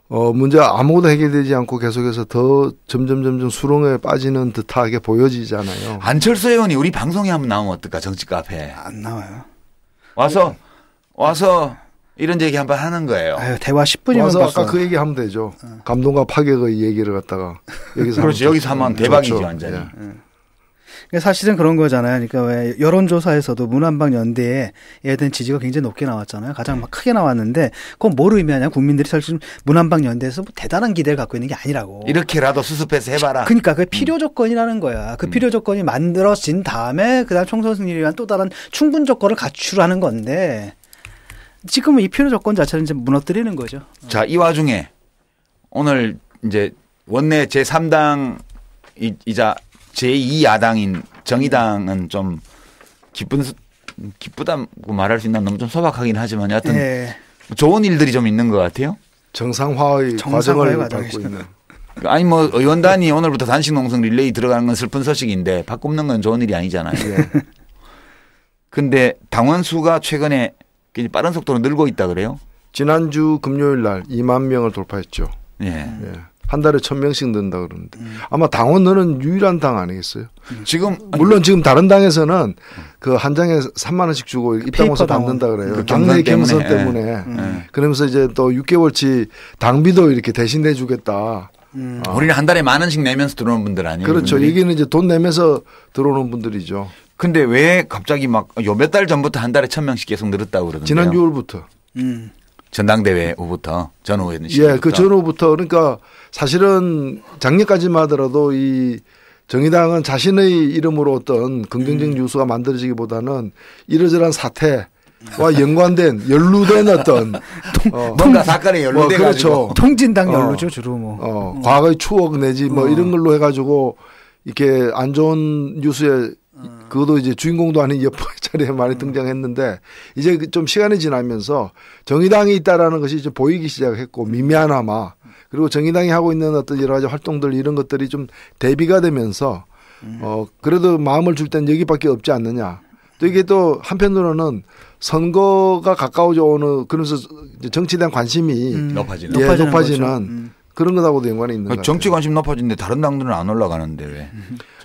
문제가 아무것도 해결되지 않고 계속해서 더 점점 수렁에 빠지는 듯하게 보여지잖아요. 안철수 의원이 우리 방송에 한번 나오면 어떨까? 정치 카페. 안 나와요. 와서 이런 얘기 한번 하는 거예요. 대화 10분이면 와서 아까 그 얘기 하면 되죠. 감동과 파격의 얘기를 갖다가 여기서 그렇죠. 여기서 하면 대박이죠. 그렇죠. 완전히. 사실은 그런 거잖아요. 그러니까 왜 여론조사에서도 문한방 연대에 대한 지지가 굉장히 높게 나왔잖아요. 가장 막 크게 나왔는데 그건 뭘 의미하냐? 국민들이 사실 문한방 연대에서 뭐 대단한 기대를 갖고 있는 게 아니라고. 이렇게라도 수습해서 해봐라. 그러니까 그 필요 조건이라는 거야. 그 필요 조건이 만들어진 다음에 그다음 총선 승리를 위한 또 다른 충분 조건을 갖추라는 건데 지금은 이 필요 조건 자체를 이제 무너뜨리는 거죠. 자, 이 와중에 오늘 이제 원내 제3당이자 제2야당인 정의당은 좀 기쁘다고 말할 수 있나 너무 좀 소박하긴 하지만 여하튼 좋은 일들이 좀 있는 것 같아요. 정상화의 과정을 밟고 있는. 아니 뭐 의원단이 오늘부터 단식 농성 릴레이 들어가는 건 슬픈 소식인데 바꾸는 건 좋은 일이 아니잖아요. 근데 당원 수가 최근에 굉장히 빠른 속도로 늘고 있다 그래요? 지난주 금요일 날 2만 명을 돌파했죠. 한 달에 1,000명씩 는다 그러는데 아마 당원은 유일한 당 아니겠어요? 지금 물론 지금 다른 당에서는 그 한 장에 3만 원씩 주고 입당호서 받는다 그래요. 그 당내 경선 때문에. 그러면서 이제 또 6개월치 당비도 이렇게 대신 내주겠다. 우리는 한 달에 10,000원씩 내면서 들어오는 분들 아니에요? 그렇죠. 분들이? 여기는 이제 돈 내면서 들어오는 분들이죠. 근데 왜 갑자기 막 요 몇 달 전부터 한 달에 1,000명씩 계속 늘었다고 그러던데요? 지난 6월부터. 전당대회 후부터 전 의원 시기부터. 그 전후부터 그러니까 사실은 작년까지만 하더라도 이 정의당은 자신의 이름으로 어떤 긍정적 뉴스가 만들어지기보다는 이러저러한 사태와 연관된 연루된 어떤 뭔가 사건에 연루돼 가지고 그렇죠. 통진당 연루죠 주로 뭐 과거의 추억 내지 뭐 이런 걸로 해가지고 이렇게 안 좋은 뉴스에 그것도 이제 주인공도 아닌 옆의 자리에 많이 등장했는데 이제 좀 시간이 지나면서 정의당이 있다라는 것이 이제 보이기 시작했고 미미하나마 그리고 정의당이 하고 있는 어떤 여러 가지 활동들 이런 것들이 좀 대비가 되면서 그래도 마음을 줄 땐 여기밖에 없지 않느냐. 또 이게 또 한편으로는 선거가 가까워져 오는 그러면서 정치에 대한 관심이 높아지는 그런 것하고도 연관이 있는 것 같아요. 정치 관심 높아지는데 다른 당들은 안 올라가는데 왜?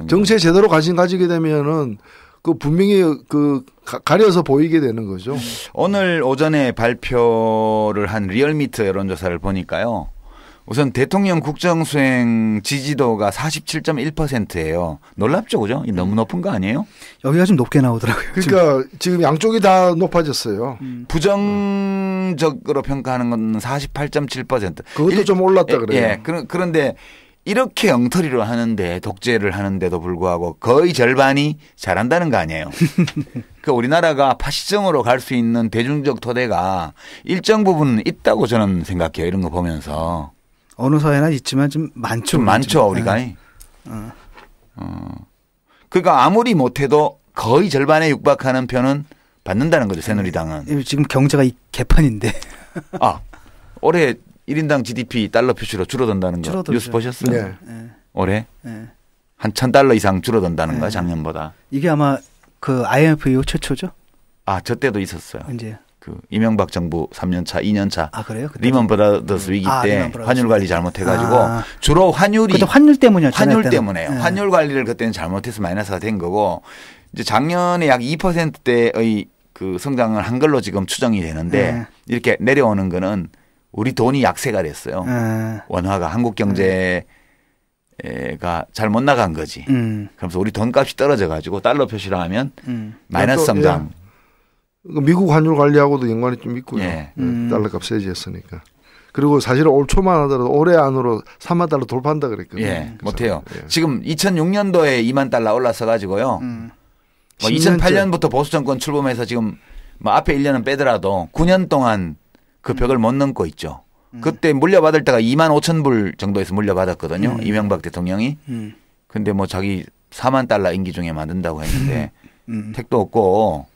정치에 제대로 관심 가지게 되면은 그 분명히 그 가려서 보이게 되는 거죠. 오늘 오전에 발표를 한 리얼미터 여론조사를 보니까요. 우선 대통령 국정수행 지지도가 47.1%예요. 놀랍죠, 그죠? 너무 높은 거 아니에요? 여기가 좀 높게 나오더라고요. 그러니까 지금 양쪽이 다 높아졌어요. 부정적으로 평가하는 건 48.7%. 그것도 좀 올랐다 그래요. 예. 그런데 이렇게 엉터리로 하는데 독재를 하는데도 불구하고 거의 절반이 잘한다는 거 아니에요. 그러니까 우리나라가 파시즘으로 갈 수 있는 대중적 토대가 일정 부분 있다고 저는 생각해요. 이런 거 보면서. 어느 사회나 있지만 좀 많죠. 좀 많죠, 우리가. 그러니까 아무리 못해도 거의 절반에 육박하는 표는 받는다는 거죠, 새누리당은. 지금 경제가 이 개판인데. 올해 1인당 GDP 달러 표시로 줄어든다는 거 줄어들죠. 뉴스 보셨어요? 네. 올해? 한 1,000달러 이상 줄어든다는 거야, 작년보다. 이게 아마 그 IMF 이후 최초죠? 저 때도 있었어요. 언제요? 그 이명박 정부 3년차, 2년차. 그래요? 리먼 브라더스 위기 때 환율 관리 잘못해가지고 주로 환율이. 그때 환율 때문이었잖아요. 환율 때문에요. 환율 관리를 그때는 잘못해서 마이너스가 된 거고 이제 작년에 약 2%대의 그 성장을 한 걸로 지금 추정이 되는데 이렇게 내려오는 거는 우리 돈이 약세가 됐어요. 원화가 한국 경제가 잘 못 나간 거지. 그러면서 우리 돈값이 떨어져 가지고 달러 표시로 하면 마이너스 성장. 미국 환율 관리하고도 연관이 좀 있고요. 달러값 세지했으니까. 그리고 사실 올 초만 하더라도 올해 안으로 3만 달러 돌파한다 그랬거든요. 못해요. 지금 2006년도에 2만 달러 올라서 가지고요. 2008년부터 보수 정권 출범해서 지금 앞에 1년은 빼더라도 9년 동안 그 벽을 못 넘고 있죠. 그때 물려받을 때가 2만 5천 불 정도에서 물려받았거든요. 이명박 대통령이. 근데 뭐 자기 4만 달러 임기 중에 만든다고 했는데 택도 없고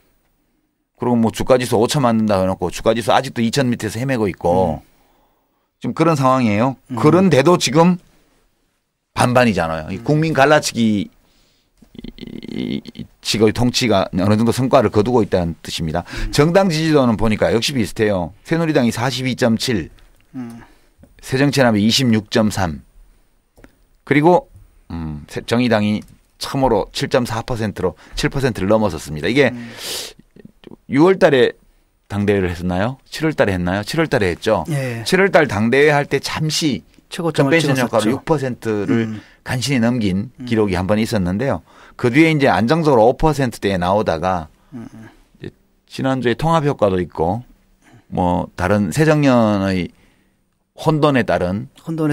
그리고 뭐 주가지수 5천 만든다고 해놓고 주가지수 아직도 2천 밑에서 헤매고 있고 지금 그런 상황이에요. 그런데도 지금 반반이잖아요. 국민 갈라치기 지금 통치가 어느 정도 성과를 거두고 있다는 뜻입니다. 정당 지지도는 보니까 역시 비슷해요. 새누리당이 42.7, 새정치연합이 26.3, 그리고 정의당이 참으로 7.4%로 7%를 넘어섰습니다. 이게 6월 달에 당대회를 했었나요? 7월 달에 했나요? 7월 달에 했죠. 7월 달 당대회 할 때 잠시 컨벤션 효과로 6%를 간신히 넘긴 기록이 한 번 있었는데요. 그 뒤에 이제 안정적으로 5%대에 나오다가 이제 지난주에 통합 효과도 있고 뭐 다른 새정년의 혼돈에 따른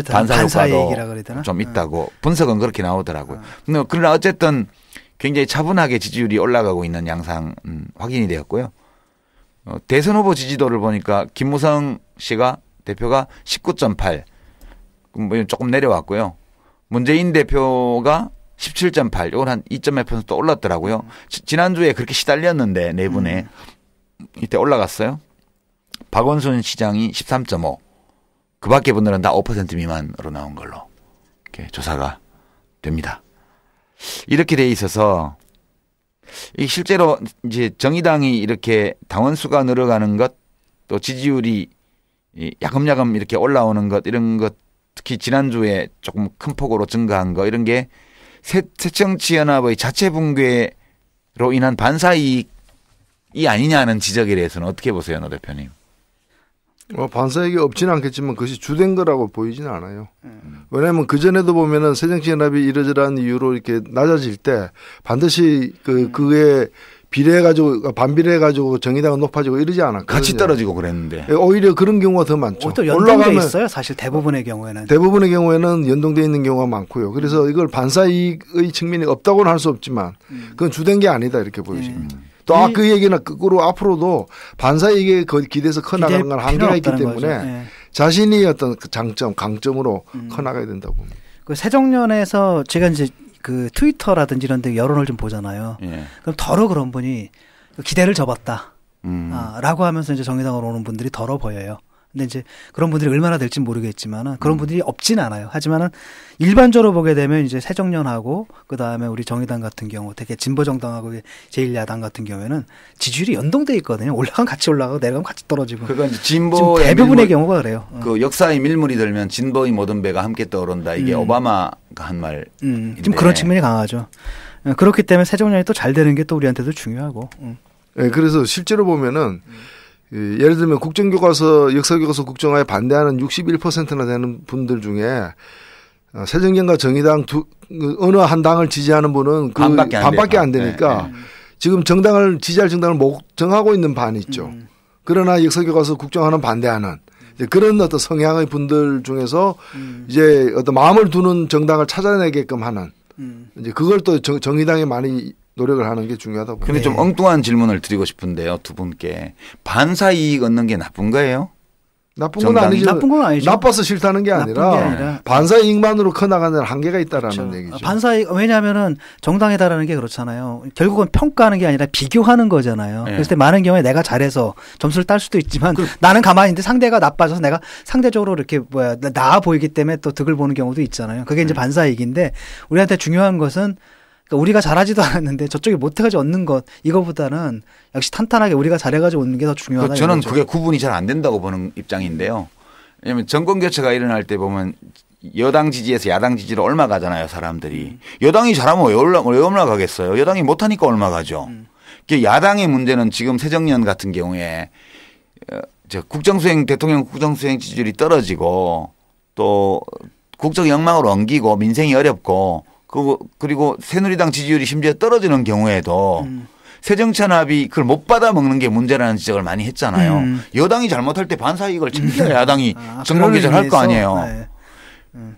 반사 효과도 좀 있다고 분석은 그렇게 나오더라고요. 그러나 어쨌든 굉장히 차분하게 지지율이 올라가고 있는 양상 확인이 되었고요. 대선 후보 지지도를 보니까 김무성 씨가 대표가 19.8, 조금 내려왔고요. 문재인 대표가 17.8, 이건 한 2.8% 올랐더라고요. 지난주에 그렇게 시달렸는데 네 분에 이때 올라갔어요. 박원순 시장이 13.5, 그 밖에 분들은 다 5% 미만으로 나온 걸로 이렇게 조사가 됩니다. 이렇게 돼 있어서 실제로 이제 정의당이 이렇게 당원 수가 늘어가는 것, 또 지지율이 야금야금 이렇게 올라오는 것, 이런 것, 특히 지난주에 조금 큰 폭으로 증가한 거, 이런 게 새정치연합의 자체 붕괴로 인한 반사이익이 아니냐는 지적에 대해서는 어떻게 보세요, 노 대표님? 반사이익이 없지는 않겠지만 그것이 주된 거라고 보이지는 않아요. 왜냐하면 그전에도 보면은 새정치연합이 이러저러한 이유로 이렇게 낮아질 때 반드시 그에 비례해가지고 반비례해가지고 정의당은 높아지고 이러지 않았거든요. 같이 떨어지고 그랬는데 오히려 그런 경우가 더 많죠. 또 연동돼 있어요. 사실 대부분의 경우에는 연동돼 있는 경우가 많고요. 그래서 이걸 반사이익의 측면이 없다고는 할 수 없지만 그건 주된 게 아니다 이렇게 보여집니다. 또 그 얘기는 거꾸로 앞으로도 반사이익에 기대서 커나가는 건 한계가 있기 때문에 자신이 어떤 장점, 강점으로 커나가야 된다고 봅니다. 그 새정년에서 제가 이제 그 트위터라든지 이런 데 여론을 좀 보잖아요. 그럼 더러 그런 분이 기대를 접었다. 라고 하면서 이제 정의당으로 오는 분들이 더러 보여요. 근데 이제 그런 분들이 얼마나 될지 모르겠지만은 그런 분들이 없진 않아요. 하지만은 일반적으로 보게 되면 이제 새정년하고 그 다음에 우리 정의당 같은 경우 되게 진보정당하고 제1야당 같은 경우에는 지지율이 연동돼 있거든요. 올라가면 같이 올라가고 내려가면 같이 떨어지고. 그건 진보의 대부분의 경우가 그래요. 그 역사의 밀물이 들면 진보의 모든 배가 함께 떠오른다. 이게 오바마가 한 말인데. 좀 그런 측면이 강하죠. 그렇기 때문에 새정년이 또 잘 되는 게 또 우리한테도 중요하고. 네, 그래서 실제로 보면은 예를 들면 국정교과서, 역사교과서 국정화에 반대하는 61%나 되는 분들 중에 새정년과 정의당 어느 한 당을 지지하는 분은 그 반밖에 안 되니까 지금 정당을 지지할 정당을 못 정하고 있는 반이 있죠. 그러나 역사교과서 국정화는 반대하는 그런 어떤 성향의 분들 중에서 이제 어떤 마음을 두는 정당을 찾아내게끔 하는 이제 그걸 또 정의당에 많이 노력을 하는 게 중요하다고. 근데 좀 엉뚱한 질문을 드리고 싶은데요, 두 분께. 반사 이익 얻는 게 나쁜 거예요? 나쁜 건 아니죠. 나쁜 건 아니죠. 나빠서 싫다는 게 아니라 반사 이익만으로 커나가는 한계가 있다라는 그렇죠. 얘기죠. 반사 이익, 왜냐하면은 정당에다라는 게 그렇잖아요. 결국은 평가하는 게 아니라 비교하는 거잖아요. 네. 그랬을 때 많은 경우에 내가 잘해서 점수를 딸 수도 있지만 나는 가만히 있는데 상대가 나빠져서 내가 상대적으로 이렇게 나아 보이기 때문에 또 득을 보는 경우도 있잖아요. 그게 이제 반사 이익인데 우리한테 중요한 것은 그러니까 우리가 잘하지도 않았는데 저쪽이 못해가지고 얻는 것 이거보다는 역시 탄탄하게 우리가 잘해가지고 얻는 게 더 중요하다. 저는 그게 구분이 잘 안 된다고 보는 입장인데요. 왜냐하면 정권 교체가 일어날 때 보면 여당 지지에서 야당 지지로 올라가잖아요, 사람들이. 여당이 잘하면 왜 올라가겠어요? 여당이 못하니까 올라가죠. 야당의 문제는 지금 새정년 같은 경우에 국정수행 대통령 국정수행 지지율이 떨어지고 또 국정 영망으로 엉기고 민생이 어렵고 그리고 새누리당 지지율이 심지어 떨어지는 경우에도 새정치연합이 그걸 못 받아 먹는 게 문제라는 지적을 많이 했잖아요. 여당이 잘못할 때 반사 이익을 챙겨야 야당이 정권 개혁을 할 거 아니에요. 네.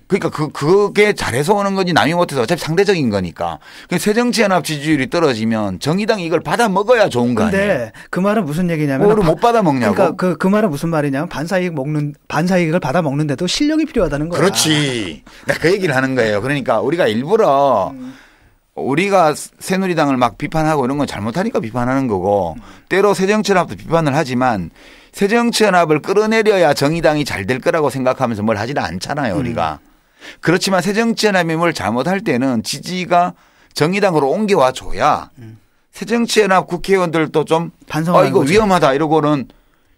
그러니까 그게 잘해서 오는 건지 남이 못해서 어차피 상대적인 거니까. 새정치연합 지지율이 떨어지면 정의당이 이걸 받아 먹어야 좋은 거 아니에요. 근데 그 말은 무슨 얘기냐면 뭐를 못 받아 먹냐고. 그러니까 그 말은 무슨 말이냐면 반사 이익을 받아 먹는데도 실력이 필요하다는 거야. 그렇지. 내가 그 얘기를 하는 거예요. 그러니까 우리가 일부러 우리가 새누리당을 막 비판하고 이런 건 잘못하니까 비판하는 거고 때로 새정치연합도 비판을 하지만 새정치연합을 끌어내려야 정의당이 잘 될 거라고 생각하면서 뭘 하지는 않잖아요, 우리가. 그렇지만 새정치연합이 뭘 잘못할 때는 지지가 정의당으로 옮겨와 줘야 새정치연합 국회의원들도 좀 이거 거죠. 위험하다 이러고는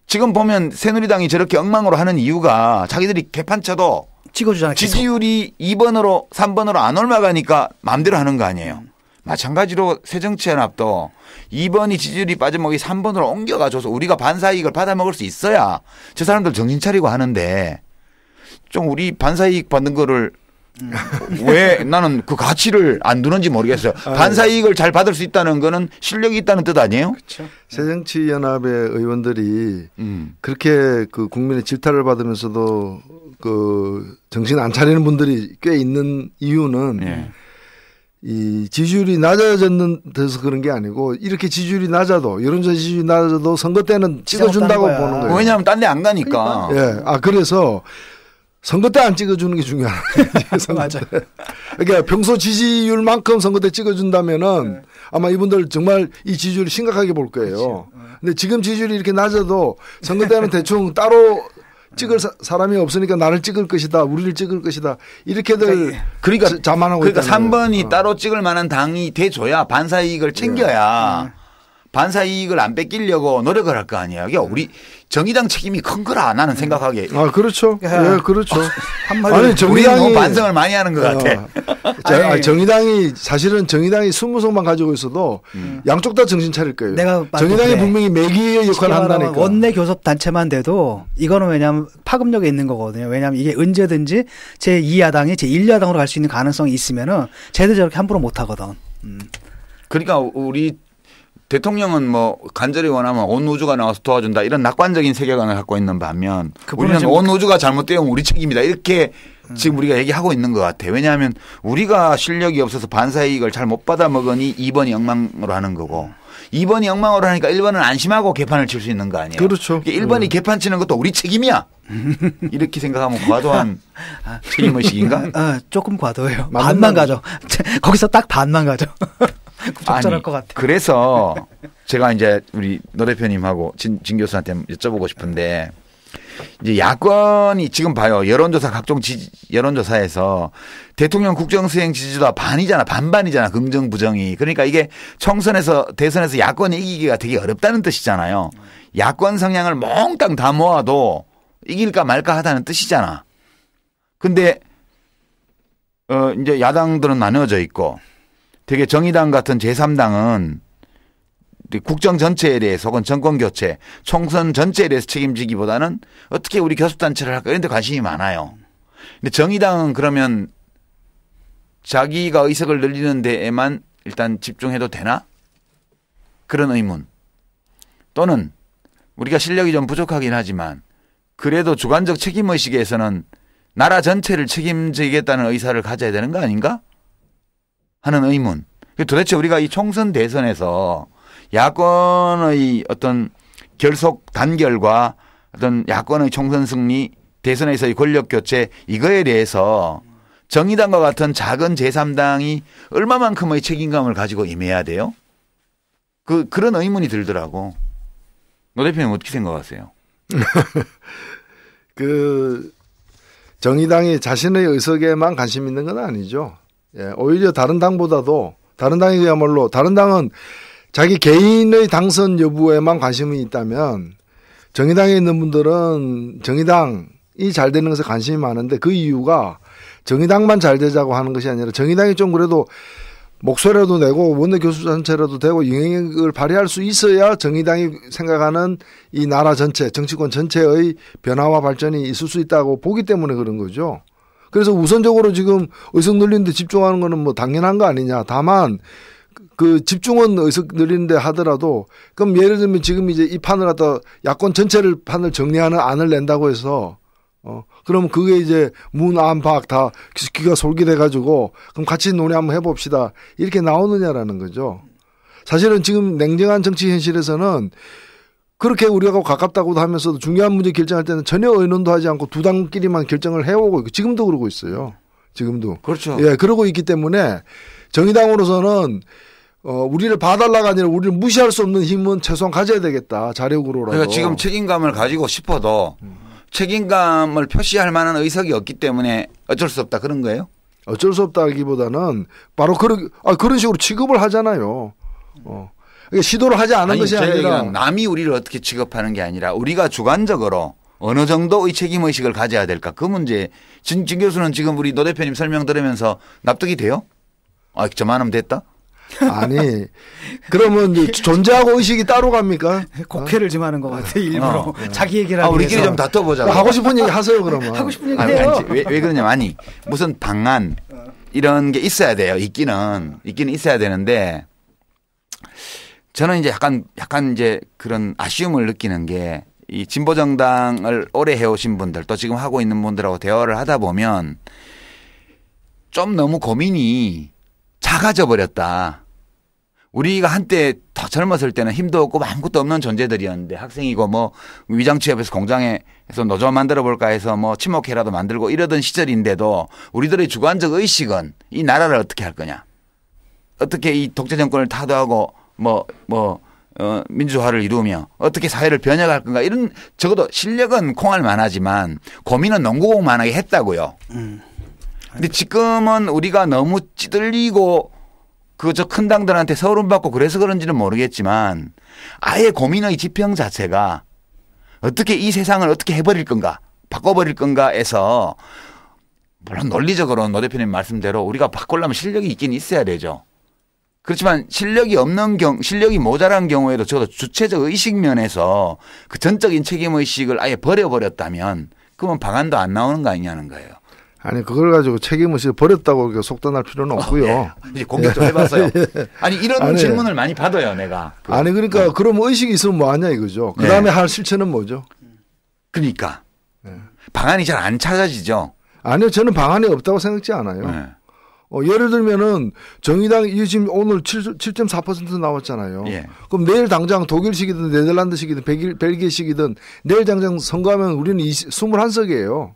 지금 보면 새누리당이 저렇게 엉망으로 하는 이유가 자기들이 개판 쳐도 찍어주잖아요. 지지율이 2번으로 3번으로 안 올라가니까 마음대로 하는 거 아니에요. 마찬가지로 새정치연합도 2번이 지지율이 빠져먹이 3번으로 옮겨가줘서 우리가 반사이익을 받아먹을 수 있어야 저 사람들 정신 차리고 하는데 좀 우리 반사이익 받는 거를 왜 나는 그 가치를 안 두는지 모르겠어요. 반사이익을 잘 받을 수 있다는 거는 실력이 있다는 뜻 아니에요? 그렇죠. 새정치연합의 의원들이 그렇게 그 국민의 질타를 받으면서도 그 정신 안 차리는 분들이 꽤 있는 이유는 이 지지율이 낮아졌는 데서 그런 게 아니고 이렇게 지지율이 낮아도 여론조사 지지율이 낮아도 선거 때는 찍어준다고 보는 거예요. 왜냐하면 딴 데 안 가니까. 그러니까. 그래서 선거 때 안 찍어주는 게 중요한 거예요. 맞아. 그러니까 평소 지지율만큼 선거 때 찍어준다면은 아마 이분들 정말 이 지지율을 심각하게 볼 거예요. 근데 지금 지지율이 이렇게 낮아도 선거 때는 대충 따로 찍을 사람이 없으니까 나를 찍을 것이다. 우리를 찍을 것이다. 이렇게들 그러니까 자만하고 그러니까 3번이 따로 찍을 만한 당이 돼줘야 반사 이익을 챙겨야 반사 이익을 안 뺏기려고 노력을 할 거 아니에요. 그러니까 우리 정의당 책임이 큰 거라 나는 생각하기에. 그렇죠. 그렇죠. 아니 정의당이 너무 반성을 많이 하는 것 같아. 정의당이 사실은 정의당이 20석만 가지고 있어도 양쪽 다 정신 차릴 거예요. 정의당이 분명히 매기의 역할을 한다니까. 원내 교섭 단체만 돼도 이거는 왜냐하면 파급력이 있는 거거든요. 왜냐하면 이게 언제든지 제2야당이 제1야당으로 갈 수 있는 가능성이 있으면은 쟤들 저렇게 함부로 못 하거든. 그러니까 우리 대통령은 뭐 간절히 원하면 온 우주가 나와서 도와준다 이런 낙관적인 세계관을 갖고 있는 반면 우리는 온 우주가 잘못되면 우리 책임이다 이렇게 지금 우리가 얘기하고 있는 것 같아요. 왜냐하면 우리가 실력이 없어서 반사이익을 잘 못 받아 먹으니 2번이 엉망으로 하는 거고 2번이 엉망으로 하니까 1번은 안심하고 개판을 칠 수 있는 거 아니에요. 그렇죠. 1번이 개판 치는 것도 우리 책임이야. 이렇게 생각하면 과도한 책임의식인가? 조금 과도해요. 반만 가죠. 거기서 딱 반만 가죠. 적절할 것 같아요. 그래서 제가 이제 우리 노 대표님하고 진 교수한테 여쭤보고 싶은데 이제 야권이 지금 봐요. 여론조사 각종 여론조사에서 대통령 국정수행 지지도가 반이잖아. 반반이잖아. 긍정 부정이. 그러니까 이게 총선에서 대선에서 야권이 이기기가 되게 어렵다는 뜻이잖아요. 야권 성향을 몽땅 다 모아도 이길까 말까 하다는 뜻이잖아. 근데 이제 야당들은 나눠져 있고 되게 정의당 같은 제3당은 국정 전체에 대해서 혹은 정권 교체, 총선 전체에 대해서 책임지기보다는 어떻게 우리 교섭단체를 할까 이런 데 관심이 많아요. 근데 정의당은 그러면 자기가 의석을 늘리는 데에만 일단 집중해도 되나? 그런 의문. 또는 우리가 실력이 좀 부족하긴 하지만 그래도 주관적 책임의식에서는 나라 전체를 책임지겠다는 의사를 가져야 되는 거 아닌가? 하는 의문. 도대체 우리가 이 총선 대선에서 야권의 어떤 결속 단결과 어떤 야권의 총선 승리, 대선에서의 권력 교체 이거에 대해서 정의당과 같은 작은 제3당이 얼마만큼의 책임감을 가지고 임해야 돼요? 그런 의문이 들더라고. 노 대표님 어떻게 생각하세요? 정의당이 자신의 의석에만 관심 있는 건 아니죠. 예, 오히려 다른 당보다도 다른 당이 그야말로 다른 당은 자기 개인의 당선 여부에만 관심이 있다면 정의당에 있는 분들은 정의당이 잘 되는 것에 관심이 많은데 그 이유가 정의당만 잘 되자고 하는 것이 아니라 정의당이 좀 그래도 목소리라도 내고 원내 교섭단체라도 되고 영향력을 발휘할 수 있어야 정의당이 생각하는 이 나라 전체 정치권 전체의 변화와 발전이 있을 수 있다고 보기 때문에 그런 거죠. 그래서 우선적으로 지금 의석 늘리는 데 집중하는 거는 뭐 당연한 거 아니냐. 다만 그 집중은 의석 늘리는데 하더라도 그럼 예를 들면 지금 이제 이 판을 갖다 야권 전체를 판을 정리하는 안을 낸다고 해서 그러면 그게 이제 문, 안, 박 다 귀가 솔깃해 가지고 그럼 같이 논의 한번 해봅시다 이렇게 나오느냐라는 거죠. 사실은 지금 냉정한 정치 현실에서는 그렇게 우리가 가깝다고도 하면서도 중요한 문제 결정할 때는 전혀 의논도 하지 않고 두 당끼리만 결정을 해오고 있고 지금도 그러고 있어요. 지금도. 그렇죠. 예, 그러고 있기 때문에 정의당으로서는 우리를 봐달라가 아니라 우리를 무시할 수 없는 힘은 최소한 가져야 되겠다. 자력으로라도. 그러니까 지금 책임감을 가지고 싶어도 책임감을 표시할 만한 의석이 없기 때문에 어쩔 수 없다 그런 거예요? 어쩔 수 없다기보다는 바로 그런 식으로 취급을 하잖아요. 그러니까 시도를 하지 않은 것이 아니라 남이 우리를 어떻게 취급하는 게 아니라 우리가 주관적으로 어느 정도의 책임의식을 가져야 될까 그 문제. 진 교수는 지금 우리 노 대표님 설명 들으면서 납득이 돼요? 저만하면 됐다? 아니 그러면 존재하고 의식이 따로 갑니까? 곡해를 좀 하는 것 같아 일부러 자기 얘기를 하기 우리끼리 좀 다퉈보자. 하고 싶은 얘기 하세요 그러면. 하고 싶은 얘기 해요. 왜 그러냐면 무슨 방안 이런 게 있어야 돼요. 있기는 있어야 되는데 저는 이제 약간 이제 그런 아쉬움을 느끼는 게 이 진보 정당을 오래 해오신 분들 또 지금 하고 있는 분들하고 대화를 하다 보면 좀 너무 고민이 작아져 버렸다. 우리가 한때 더 젊었을 때는 힘도 없고 아무것도 없는 존재들이었는데 학생이고 뭐 위장 취업해서 공장에서 노조 만들어 볼까 해서 뭐 친목회라도 만들고 이러던 시절인데도 우리들의 주관적 의식은 이 나라를 어떻게 할 거냐. 어떻게 이 독재 정권을 타도하고 민주화를 이루며 어떻게 사회를 변혁할 건가 이런 적어도 실력은 콩알만 하지만 고민은 농구공만하게 했다고요. 근데 지금은 우리가 너무 찌들리고 저 큰 당들한테 서름받고 그래서 그런지는 모르겠지만 아예 고민의 지평 자체가 어떻게 이 세상을 어떻게 해버릴 건가 바꿔버릴 건가에서 물론 논리적으로 노 대표님 말씀대로 우리가 바꾸려면 실력이 있긴 있어야 되죠. 그렇지만 실력이 모자란 경우에도 적어도 주체적 의식 면에서 그 전적인 책임의식을 아예 버려버렸다면 그러면 방안도 안 나오는 거 아니냐는 거예요. 아니 그걸 가지고 책임의식을 버렸다고 속단할 필요는 없고요. 네. 이제 공격 좀 해봤어요. 아니 이런 질문을 많이 받아요 내가. 아니 그러니까 그럼 의식이 있으면 뭐하냐 이거죠. 그 다음에 할 실천은 뭐죠? 그러니까 방안이 잘 안 찾아지죠. 아니요 저는 방안이 없다고 생각지 않아요. 예를 들면은 정의당이 지금 오늘 7.4% 나왔잖아요. 그럼 내일 당장 독일식이든 네덜란드식이든 벨기에식이든 내일 당장 선거하면 우리는 21석이에요.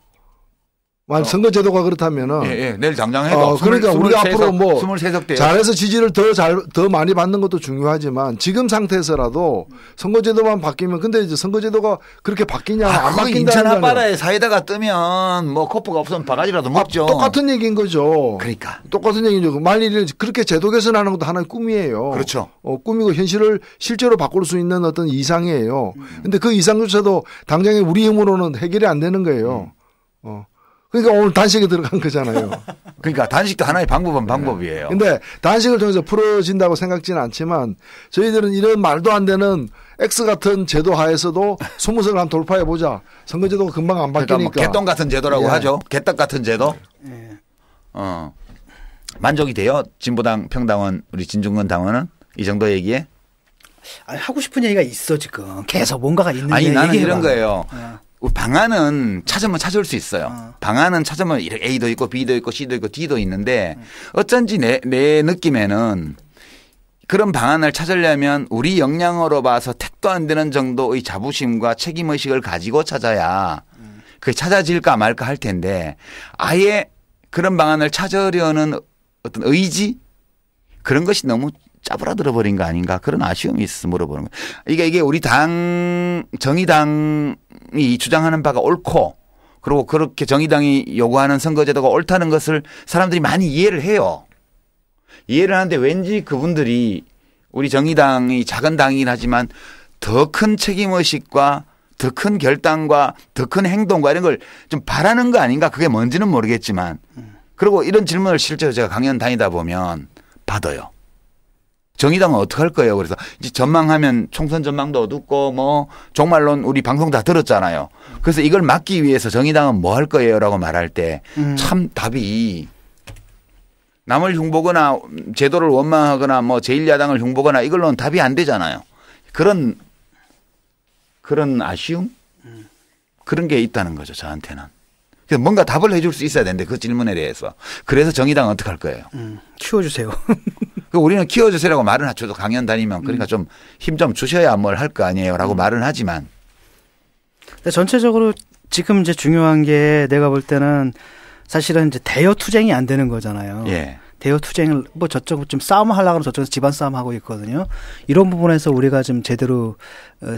선거제도가 그렇다면은. 예, 내일 당장 해도. 그러니까 우리가 앞으로 뭐 23석 잘해서 지지를 더 많이 받는 것도 중요하지만 지금 상태에서라도 선거제도만 바뀌면 근데 이제 선거제도가 그렇게 바뀌냐 안 바뀐다는 인천 앞바다에 사이다가 뜨면 뭐 코프가 없으면 바가지라도 먹죠. 똑같은 얘기인 거죠. 그러니까. 똑같은 얘기죠. 만일 그렇게 제도 개선하는 것도 하나의 꿈이에요. 그렇죠. 꿈이고 현실을 실제로 바꿀 수 있는 어떤 이상이에요. 근데 그 이상조차도 당장에 우리 힘으로는 해결이 안 되는 거예요. 그러니까 오늘 단식에 들어간 거잖아요. 그러니까 단식도 하나의 방법이에요. 근데 단식을 통해서 풀어진다고 생각지는 않지만 저희들은 이런 말도 안 되는 X 같은 제도 하에서도 20석을 한 돌파해 보자. 선거제도가 금방 안 바뀌니까. 그러니까 뭐 개똥 같은 제도라고 하죠. 개떡 같은 제도. 만족이 돼요? 진보당 평당원 우리 진중권 당원은 이 정도 얘기에? 아니, 하고 싶은 얘기가 있어 지금. 계속 뭔가가 있는데. 아니 나는 이런 거예요. 방안은 찾으면 찾을 수 있어요. 방안은 찾으면 A도 있고 B도 있고 C도 있고 D도 있는데 어쩐지 내 느낌에는 그런 방안을 찾으려면 우리 역량으로 봐서 택도 안 되는 정도의 자부심과 책임의식을 가지고 찾아야 그게 찾아질까 말까 할 텐데 아예 그런 방안을 찾으려는 어떤 의지 그런 것이 너무 짜부라들어 버린 거 아닌가 그런 아쉬움이 있어서 물어보는 거예요. 이게 우리 정의당이 주장하는 바가 옳고 그리고 그렇게 정의당이 요구하는 선거제도가 옳다는 것을 사람들이 많이 이해를 해요. 이해를 하는데 왠지 그분들이 우리 정의당이 작은 당이긴 하지만 더 큰 책임의식과 더 큰 결단과 더 큰 행동과 이런 걸 좀 바라는 거 아닌가 그게 뭔지는 모르겠지만 그리고 이런 질문을 실제로 제가 강연 다니다 보면 받아요. 정의당은 어떻게 할 거예요? 그래서 이제 전망하면 총선 전망도 어둡고 뭐 종말론 우리 방송 다 들었잖아요. 그래서 이걸 막기 위해서 정의당은 뭐 할 거예요? 라고 말할 때 참 답이 남을 흉보거나 제도를 원망하거나 뭐 제1야당을 흉보거나 이걸로는 답이 안 되잖아요. 그런 아쉬움? 그런 게 있다는 거죠. 저한테는. 그래서 뭔가 답을 해줄 수 있어야 되는데 그 질문에 대해서. 그래서 정의당은 어떻게 할 거예요? 키워주세요. 우리는 키워주세요라고 말은 하죠. 강연 다니면 그러니까 좀 힘 좀 주셔야 뭘 할 거 아니에요 라고 말은 하지만. 근데 전체적으로 지금 이제 중요한 게 내가 볼 때는 사실은 이제 대여 투쟁이 안 되는 거잖아요. 예. 대여 투쟁을 뭐 저쪽 좀 싸움 하려고 하면 저쪽에서 집안 싸움 하고 있거든요. 이런 부분에서 우리가 좀 제대로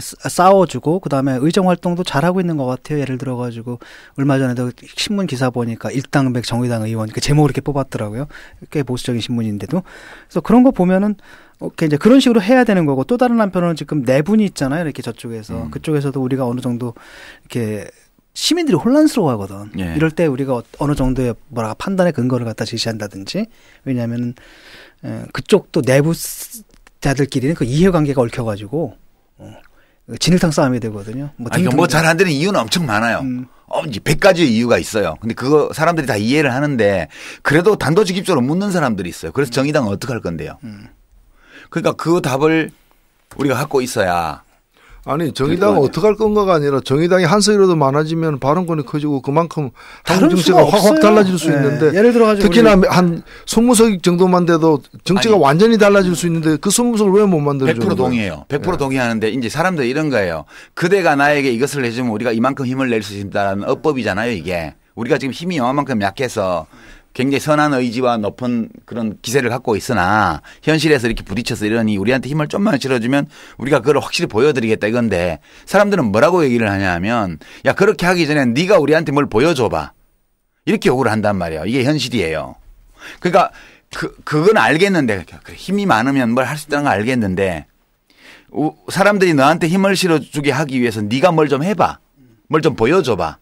싸워주고 그다음에 의정 활동도 잘하고 있는 것 같아요. 예를 들어가지고 얼마 전에도 신문 기사 보니까 일당백 정의당 의원 그 제목을 이렇게 뽑았더라고요. 꽤 보수적인 신문인데도. 그래서 그런 거 보면은 이제 그런 식으로 해야 되는 거고 또 다른 한편으로는 지금 내분이 있잖아요. 이렇게 저쪽에서 그쪽에서도 우리가 어느 정도 이렇게 시민들이 혼란스러워하거든. 예. 이럴 때 우리가 어느 정도의 판단의 근거를 갖다 제시한다든지 왜냐하면 그쪽도 내부자들끼리는 그 이해관계가 얽혀가지고 진흙탕 싸움이 되거든요. 뭐 잘 안 되는 이유는 엄청 많아요. 이제 100가지의 이유가 있어요. 근데 그거 사람들이 다 이해를 하는데 그래도 단도직입적으로 묻는 사람들이 있어요. 그래서 정의당은 어떻게 할 건데요? 그러니까 그 답을 우리가 갖고 있어야. 아니 정의당은 어떻게 할 건가가 아니라 정의당이 한 석이라도 많아지면 발언권이 커지고 그만큼 한국 정치가 확 달라질 수 있는데 예를 들어 가지고 특히나 한 20석 정도만 돼도 정치가 완전히 달라질 수 있는데 그 20석을 왜 못 만들어줘요? 100% 동의해요. 100% 동의하는데 이제 사람들이 이런 거예요. 그대가 나에게 이것을 해주면 우리가 이만큼 힘을 낼 수 있다는 어법이잖아요. 이게 우리가 지금 힘이 요만큼 약해서 굉장히 선한 의지와 높은 그런 기세를 갖고 있으나 현실에서 이렇게 부딪혀서 이러니 우리한테 힘을 좀만 실어주면 우리가 그걸 확실히 보여드리겠다 이건데 사람들은 뭐라고 얘기를 하냐면 야 그렇게 하기 전에 네가 우리한테 뭘 보여줘봐 이렇게 요구를 한단 말이에요. 이게 현실이에요. 그러니까 그건 알겠는데 힘이 많으면 뭘 할 수 있다는 걸 알겠는데 사람들이 너한테 힘을 실어주게 하기 위해서 네가 뭘 좀 해봐. 뭘 좀 보여줘봐.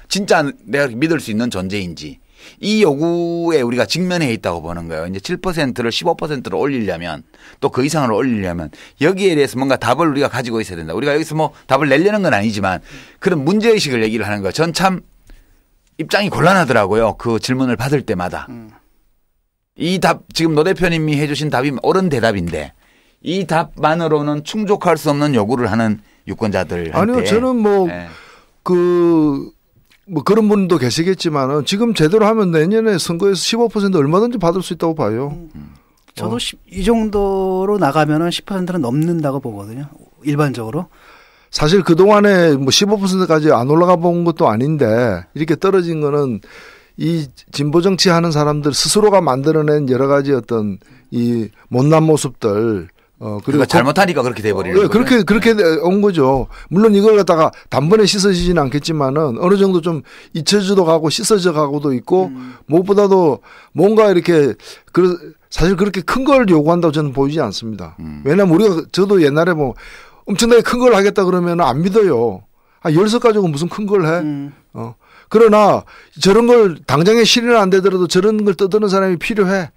진짜 내가 믿을 수 있는 존재인지. 이 요구에 우리가 직면해 있다고 보는 거예요. 이제 7%를 15%로 올리려면 또 그 이상으로 올리려면 여기에 대해서 뭔가 답을 우리가 가지고 있어야 된다. 우리가 여기서 뭐 답을 내려는 건 아니지만 그런 문제의식을 얘기를 하는 거예요. 전 참 입장이 곤란하더라고요. 그 질문을 받을 때마다. 이 답 지금 노 대표님이 해 주신 답이 옳은 대답인데 이 답만으로는 충족할 수 없는 요구를 하는 유권자들한테. 아니요. 저는 뭐 그런 분도 계시겠지만은 지금 제대로 하면 내년에 선거에서 15% 얼마든지 받을 수 있다고 봐요. 저도 이 정도로 나가면은 10%는 넘는다고 보거든요. 일반적으로. 사실 그동안에 뭐 15%까지 안 올라가 본 것도 아닌데 이렇게 떨어진 거는 이 진보 정치 하는 사람들 스스로가 만들어낸 여러 가지 어떤 이 못난 모습들 그리고 잘못하니까 그렇게 돼버리는 거죠. 그렇게 온 거죠. 물론 이걸 갖다가 단번에 씻어지지는 않겠지만은 어느 정도 좀 잊혀져도 가고 씻어져 가고도 있고 무엇보다도 뭔가 이렇게 사실 그렇게 큰 걸 요구한다고 저는 보이지 않습니다. 왜냐하면 저도 옛날에 뭐 엄청나게 큰 걸 하겠다 그러면 안 믿어요. 10석 가지고 무슨 큰 걸 해? 그러나 저런 걸 당장에 실현 안 되더라도 저런 걸 떠드는 사람이 필요해.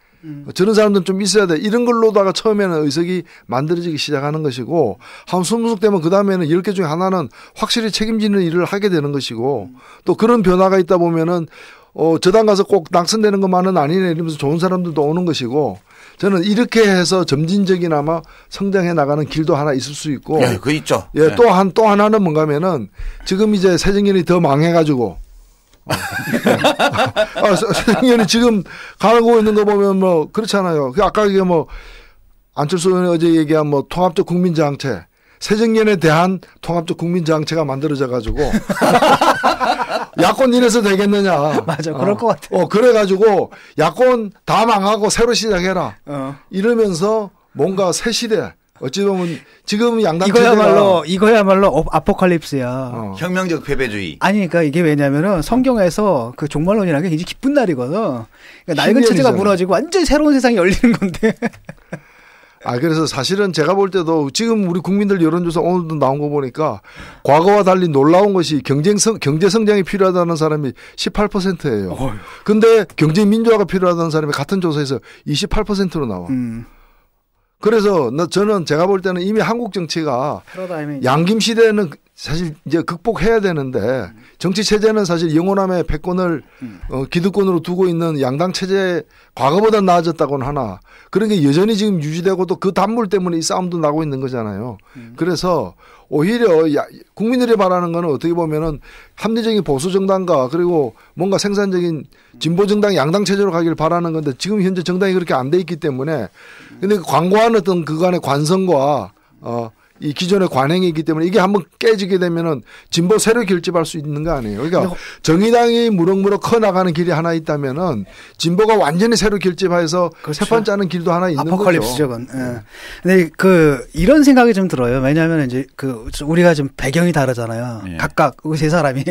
저런 사람들은 좀 있어야 돼. 이런 걸로다가 처음에는 의석이 만들어지기 시작하는 것이고 한 20석 되면 그 다음에는 10개 중에 하나는 확실히 책임지는 일을 하게 되는 것이고 또 그런 변화가 있다 보면은 저당 가서 꼭 당선되는 것만은 아니네 이러면서 좋은 사람들도 오는 것이고 저는 이렇게 해서 점진적이나마 성장해 나가는 길도 하나 있을 수 있고. 예, 그 있죠. 예, 네. 또 하나는 뭔가면은 지금 이제 새정년이 더 망해가지고 새정년이 지금 가고 있는 거 보면 뭐 그렇잖아요. 아까 이게 뭐 안철수 의원이 어제 얘기한 뭐 통합적 국민정책, 새정년에 대한 통합적 국민정책가 만들어져 가지고 야권 이래서 되겠느냐. 맞아, 그럴 것 같아. 그래가지고 야권 다 망하고 새로 시작해라. 이러면서 뭔가 새 시대. 어찌 보면 지금 양당 이거야말로 아포칼립스야. 혁명적 패배주의. 아니 그러니까 이게 왜냐면은 성경에서 그 종말론이라는 게 굉장히 기쁜 날이거든. 그러니까 낡은 체제가 무너지고 완전히 새로운 세상이 열리는 건데. 그래서 사실은 제가 볼 때도 지금 우리 국민들 여론조사 오늘도 나온 거 보니까 과거와 달리 놀라운 것이 경제 성장이 필요하다는 사람이 18%예요. 근데 경제 민주화가 필요하다는 사람이 같은 조사에서 28%로 나와. 그래서 저는 제가 볼 때는 이미 한국 정치가 양김 시대는 사실 이제 극복해야 되는데 정치 체제는 사실 영호남의 패권을 기득권으로 두고 있는 양당 체제 과거보다 나아졌다고는 하나 그런 게 여전히 지금 유지되고 또 그 단물 때문에 이 싸움도 나고 있는 거잖아요. 그래서 오히려 국민들이 바라는 거는 어떻게 보면은 합리적인 보수 정당과 그리고 뭔가 생산적인 진보 정당 양당 체제로 가길 바라는 건데 지금 현재 정당이 그렇게 안 돼 있기 때문에 근데 광고한 어떤 그간의 관성과 이 기존의 관행이 있기 때문에 이게 한번 깨지게 되면은 진보 새로 결집할 수 있는 거 아니에요. 그러니까 정의당이 무럭무럭 커 나가는 길이 하나 있다면은 진보가 완전히 새로 결집해서 그렇죠. 새판 짜는 길도 하나 있는 아포칼립스죠, 거죠. 근데 이런 생각이 좀 들어요. 왜냐하면 이제 우리가 좀 배경이 다르잖아요. 예. 각각 우리 세 사람이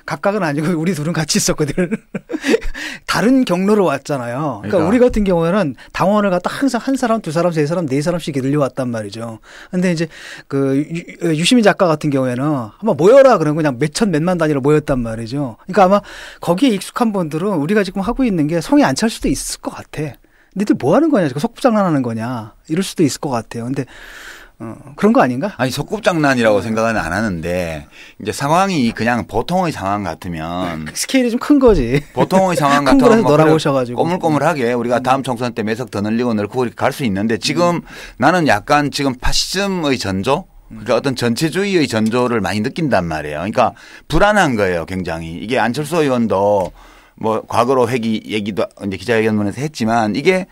각각은 아니고 우리 둘은 같이 있었거든. 다른 경로로 왔잖아요. 그러니까 우리 같은 경우에는 당원을 갖다 항상 한 사람, 두 사람, 세 사람, 네 사람씩 늘려왔단 말이죠. 근데 이제 유시민 작가 같은 경우에는 한번 모여라 그러면 그냥 몇만 단위로 모였단 말이죠. 그러니까 아마 거기에 익숙한 분들은 우리가 지금 하고 있는 게 성이 안 찰 수도 있을 것 같아. 니들 뭐 하는 거냐? 속구장난하는 거냐? 이럴 수도 있을 것 같아요. 근데 그런 거 아닌가? 아니 속꿉장난이라고 생각은 안 하는데 이제 상황이 그냥 보통의 상황 같으면 스케일이 좀 큰 거지. 보통의 상황 같으면 놀아보셔가지고 꼬물꼬물하게 우리가 다음 총선 때 몇 석 더 늘리고 늘고 이렇게 갈 수 있는데 지금 나는 약간 지금 파시즘의 전조 그러니까 어떤 전체주의의 전조를 많이 느낀단 말이에요. 그러니까 불안한 거예요, 굉장히. 이게 안철수 의원도 뭐 과거로 얘기도 이제 기자회견문에서 했지만 이게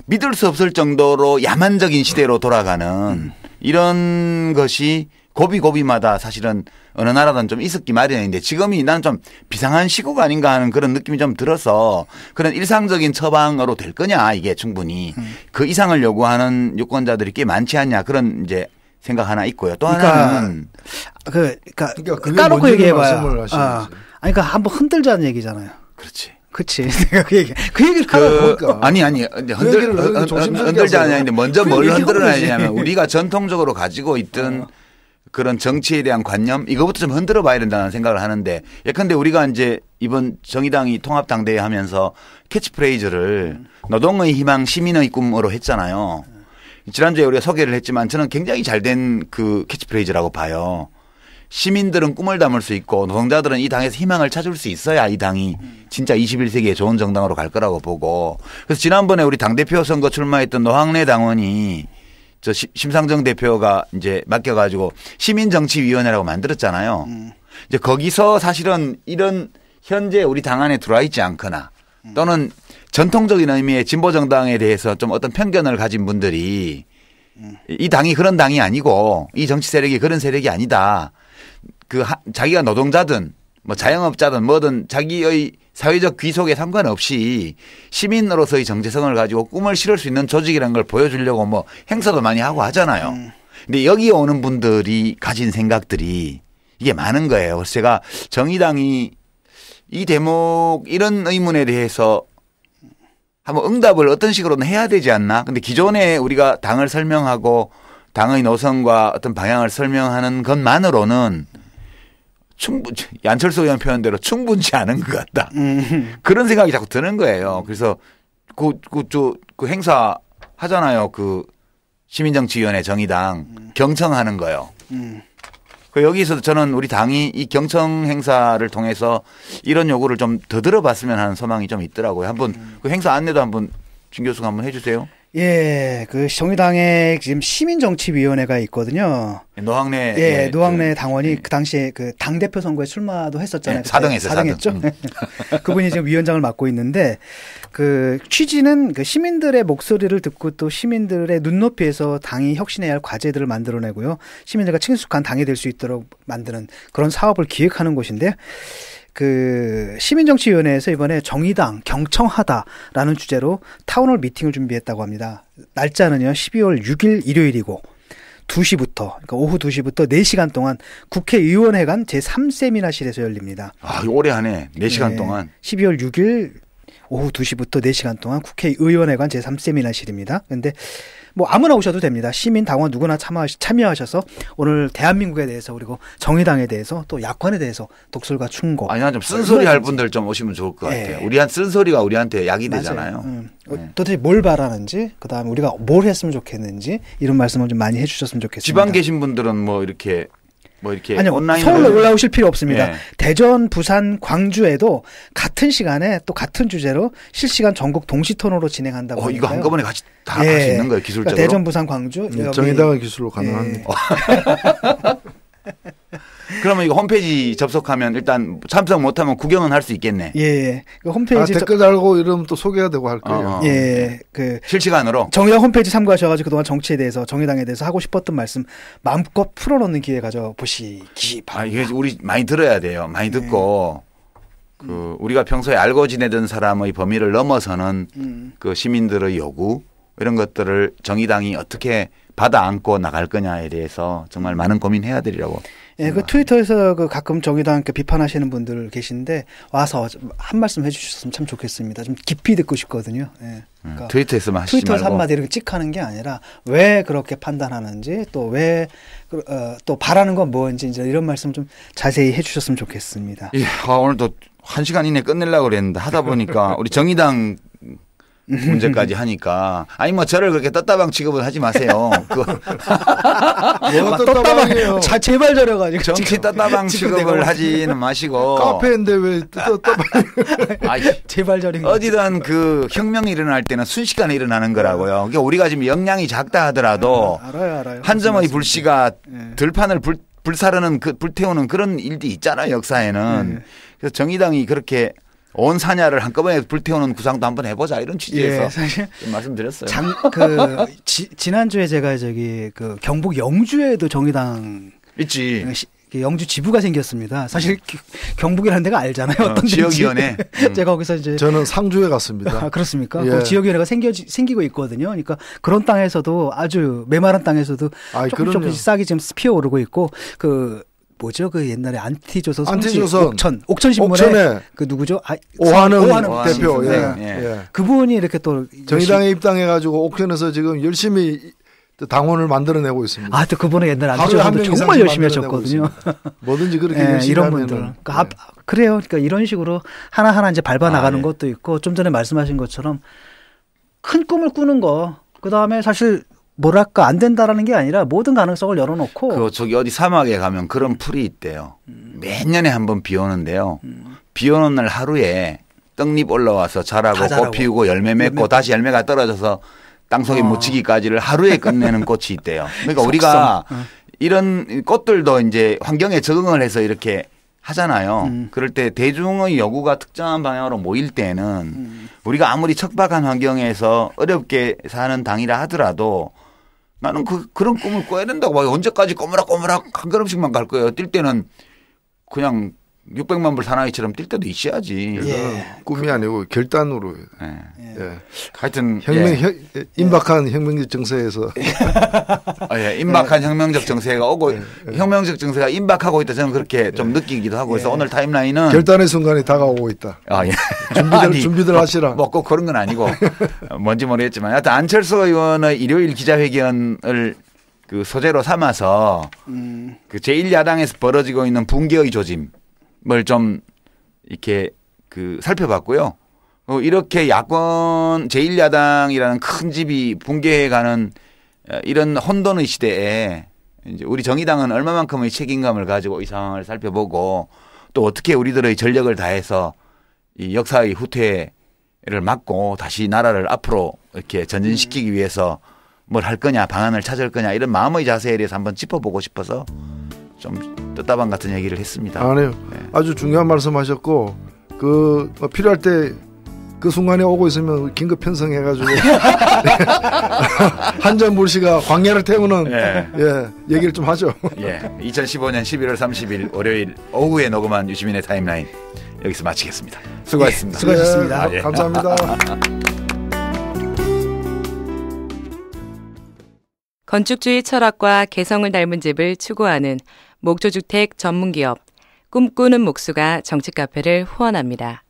믿을 수 없을 정도로 야만적인 시대로 돌아가는 이런 것이 고비고비마다 사실은 어느 나라든 좀 있었기 마련인데 지금이 난 좀 비상한 시국가 아닌가 하는 그런 느낌이 좀 들어서 그런 일상적인 처방으로 될 거냐 이게 충분히 그 이상을 요구하는 유권자들이 꽤 많지 않냐 그런 이제 생각 하나 있고요. 또 하나는 까놓고 얘기해봐요. 그러니까 한번 흔들자는 얘기잖아요. 그렇지. 그치. 내가 그 얘기를 하라고. 아니. 흔들자 아닌데 먼저 뭘 흔들어야냐면 우리가 전통적으로 가지고 있던 그런 정치에 대한 관념 이거부터 좀 흔들어 봐야 된다는 생각을 하는데 예컨대 우리가 이제 이번 정의당이 통합당대회 하면서 캐치프레이즈를 노동의 희망 시민의 꿈으로 했잖아요. 지난주에 우리가 소개를 했지만 저는 굉장히 잘된 그 캐치프레이즈라고 봐요. 시민들은 꿈을 담을 수 있고 노동자들은 이 당에서 희망을 찾을 수 있어야 이 당이 진짜 21세기에 좋은 정당으로 갈 거라고 보고 그래서 지난번에 우리 당대표 선거 출마했던 노학래 당원이 저 심상정 대표가 이제 맡겨가지고 시민정치위원회라고 만들었잖아요. 이제 거기서 사실은 이런 현재 우리 당 안에 들어와 있지 않거나 또는 전통적인 의미의 진보정당에 대해서 좀 어떤 편견을 가진 분들이 이 당이 그런 당이 아니고 이 정치 세력이 그런 세력이 아니다. 자기가 노동자든 뭐 자영업자든 뭐든 자기의 사회적 귀속에 상관없이 시민으로서의 정체성을 가지고 꿈을 실을 수 있는 조직이라는 걸 보여주려고 뭐 행사도 많이 하고 하잖아요. 근데 여기에 오는 분들이 가진 생각들이 이게 많은 거예요. 그래서 제가 정의당이 이 대목 이런 의문에 대해서 한번 응답을 어떤 식으로는 해야 되지 않나. 근데 기존에 우리가 당을 설명하고 당의 노선과 어떤 방향을 설명하는 것만으로는 안철수 의원 표현대로 충분치 않은 것 같다. 그런 생각이 자꾸 드는 거예요. 그래서 그 행사 하잖아요. 그 시민정치위원회 정의당 경청하는 거요. 여기서 저는 우리 당이 이 경청 행사를 통해서 이런 요구를 좀 더 들어봤으면 하는 소망이 좀 있더라고요. 한번 그 행사 안내도 한번 진 교수가 한번 해주세요. 예, 그 정의당에 지금 시민정치위원회가 있거든요. 노학래. 예, 노학래 당원이 그 당시에 그 당대표 선거에 출마도 했었잖아요. 4등했죠. 그분이 지금 위원장을 맡고 있는데 그 취지는 그 시민들의 목소리를 듣고 또 시민들의 눈높이에서 당이 혁신해야 할 과제들을 만들어내고요. 시민들과 친숙한 당이 될 수 있도록 만드는 그런 사업을 기획하는 곳인데요. 그 시민정치위원회에서 이번에 정의당 경청하다라는 주제로 타운홀 미팅을 준비했다고 합니다. 날짜는요 12월 6일 일요일이고 2시부터 그러니까 오후 2시부터 4시간 동안 국회의원회관 제3세미나실에서 열립니다. 아, 오래 하네. 4시간 동안. 12월 6일 오후 2시부터 4시간 동안 국회의원회관 제3세미나실입니다. 그런데 뭐 아무나 오셔도 됩니다. 시민 당원 누구나 참여하셔서 오늘 대한민국에 대해서 그리고 정의당에 대해서 또 야권에 대해서 독설과 충고. 아니 난 좀 쓴소리 할 분들 좀 오시면 좋을 것 같아요. 쓴소리가 우리한테 약이 되잖아요. 도대체 뭘 바라는지 그다음에 우리가 뭘 했으면 좋겠는지 이런 말씀을 좀 많이 해주셨으면 좋겠습니다. 지방 계신 분들은 뭐 이렇게 아니요, 온라인으로 서울로 올라오실 필요 없습니다. 네. 대전, 부산, 광주에도 같은 시간에 또 같은 주제로 실시간 전국 동시 토론으로 진행한다고 하니까요. 이거 한꺼번에 같이 다 할 수 있는 거예요, 기술적으로. 그러니까 대전, 부산, 광주. 정의당의 기술로 가능합니다. 그러면 이거 홈페이지 접속하면 일단 참석 못하면 구경은 할 수 있겠네. 예. 그 홈페이지 댓글 달고 이러면 또 소개가 되고 할 거예요. 예. 그 실시간으로 정의당 홈페이지 참고하셔가지고 그동안 정치에 대해서 정의당에 대해서 하고 싶었던 말씀 마음껏 풀어놓는 기회 가져보시기 바랍니다. 이게 우리 많이 들어야 돼요. 많이 듣고 그 우리가 평소에 알고 지내던 사람의 범위를 넘어서는 그 시민들의 요구 이런 것들을 정의당이 어떻게 받아 안고 나갈 거냐에 대해서 정말 많은 고민해야 되리라고. 예, 그 트위터에서 그 가끔 정의당 비판하시는 분들 계신데 와서 한 말씀 해주셨으면 참 좋겠습니다. 좀 깊이 듣고 싶거든요. 예. 그러니까 트위터에서만 하시지 트위터에서 말고. 한마디 이렇게 찍하는 게 아니라 왜 그렇게 판단하는지 또 왜 또 바라는 건 뭔지 이제 이런 말씀 좀 자세히 해주셨으면 좋겠습니다. 예, 오늘도 1시간 이내 끝내려고 그랬는데 하다 보니까 우리 정의당 문제까지 하니까 아니 뭐 저를 그렇게 떴다방 취급을 하지 마세요. 뭐가 떴다방이에요? 제발 저려가지고 정치 떴다방 취급을 하지는 마시고 카페인데 왜 떴다방? 제발 저린 어디든 그 혁명이 일어날 때는 순식간에 일어나는 거라고요. 그러니까 우리가 지금 역량이 작다 하더라도 알아요. 한 점의 불씨가 들판을 불사르는 불태우는 그런 일도 있잖아요. 역사에는. 그래서 정의당이 그렇게 온 사냐를 한꺼번에 불태우는 구상도 한번 해보자 이런 취지에서 사실 말씀드렸어요. 지난주에 제가 그 경북 영주에도 정의당 있지. 영주 지부가 생겼습니다. 사실 경북이라는 데가 알잖아요. 어떤 지역위원회. 제가 거기서 이제 저는 상주에 갔습니다. 그렇습니까? 예. 그 지역위원회가 생기고 있거든요. 그러니까 그런 땅에서도 아주 메마른 땅에서도 조금씩 싹이 지금 피어오르고 있고 뭐죠? 그 옛날에 안티조선 옥천 신문에 그 누구죠? 오한흥 대표. 그분이 이렇게 또 정의당에 입당해가지고 옥천에서 지금 열심히 당원을 만들어내고 있습니다. 또 그분은 옛날에 안티조선도 정말 열심히 하셨거든요. 뭐든지 그렇게 열심히 이런 하면은. 분들. 그래요. 그러니까 이런 식으로 하나하나 이제 밟아 나가는 것도 있고 좀 전에 말씀하신 것처럼 큰 꿈을 꾸는 거. 그 다음에 사실 뭐랄까 안 된다라는 게 아니라 모든 가능성을 열어놓고 저기 어디 사막에 가면 그런 풀이 있대요. 매년에 한 번 비 오는데요. 비 오는 날 하루에 떡잎 올라와서 자라고 꽃 피우고 열매 맺고 다시 열매가 떨어져서 땅속에 묻히기까지를 하루에 끝내는 꽃이 있대요. 그러니까 우리가 이런 꽃들도 이제 환경에 적응을 해서 이렇게 하잖아요. 그럴 때 대중의 요구가 특정한 방향으로 모일 때는 우리가 아무리 척박한 환경에서 어렵게 사는 당이라 하더라도 나는 그런 꿈을 꿔야 된다고 봐요. 언제까지 꼬무락꼬무락 한 걸음씩만 갈 거예요. 뛸 때는 그냥 600만 불 사나이처럼 뛸 때도 있어야지. 꿈이 아니고 결단으로. 하여튼 임박한 혁명적 정세에서 임박한 혁명적 정세가 오고 혁명적 정세가 임박하고 있다. 저는 그렇게 좀 느끼기도 하고 그래서 오늘 타임라인은 결단의 순간이 다가오고 있다. 준비들 하시라. 뭐 꼭 그런 건 아니고 뭔지 모르겠지만 하여튼 안철수 의원의 일요일 기자회견을 그 소재로 삼아서 그 제1야당에서 벌어지고 있는 붕괴의 조짐을 좀 이렇게 그 살펴봤고요. 이렇게 야권 제1야당이라는 큰 집이 붕괴해가는 이런 혼돈의 시대에 이제 우리 정의당은 얼마만큼의 책임감을 가지고 이 상황을 살펴보고 또 어떻게 우리들의 전력을 다해서 이 역사의 후퇴를 막고 다시 나라를 앞으로 이렇게 전진시키기 위해서 뭘 할 거냐 방안을 찾을 거냐 이런 마음의 자세에 대해서 한번 짚어보고 싶어서 좀 뜻다방 같은 얘기를 했습니다. 아니요. 아주 중요한 말씀하셨고 그 필요할 때 그 순간에 오고 있으면 긴급 편성해가지고 한전물 씨가 광야를 태우는 얘기를 좀 하죠. 2015년 11월 30일 월요일 오후에 녹음한 유시민의 타임라인 여기서 마치겠습니다. 수고하셨습니다. 수고하셨습니다. 감사합니다. 건축주의 철학과 개성을 닮은 집을 추구하는 목조주택 전문기업 꿈꾸는 목수가 정치 카페를 후원합니다.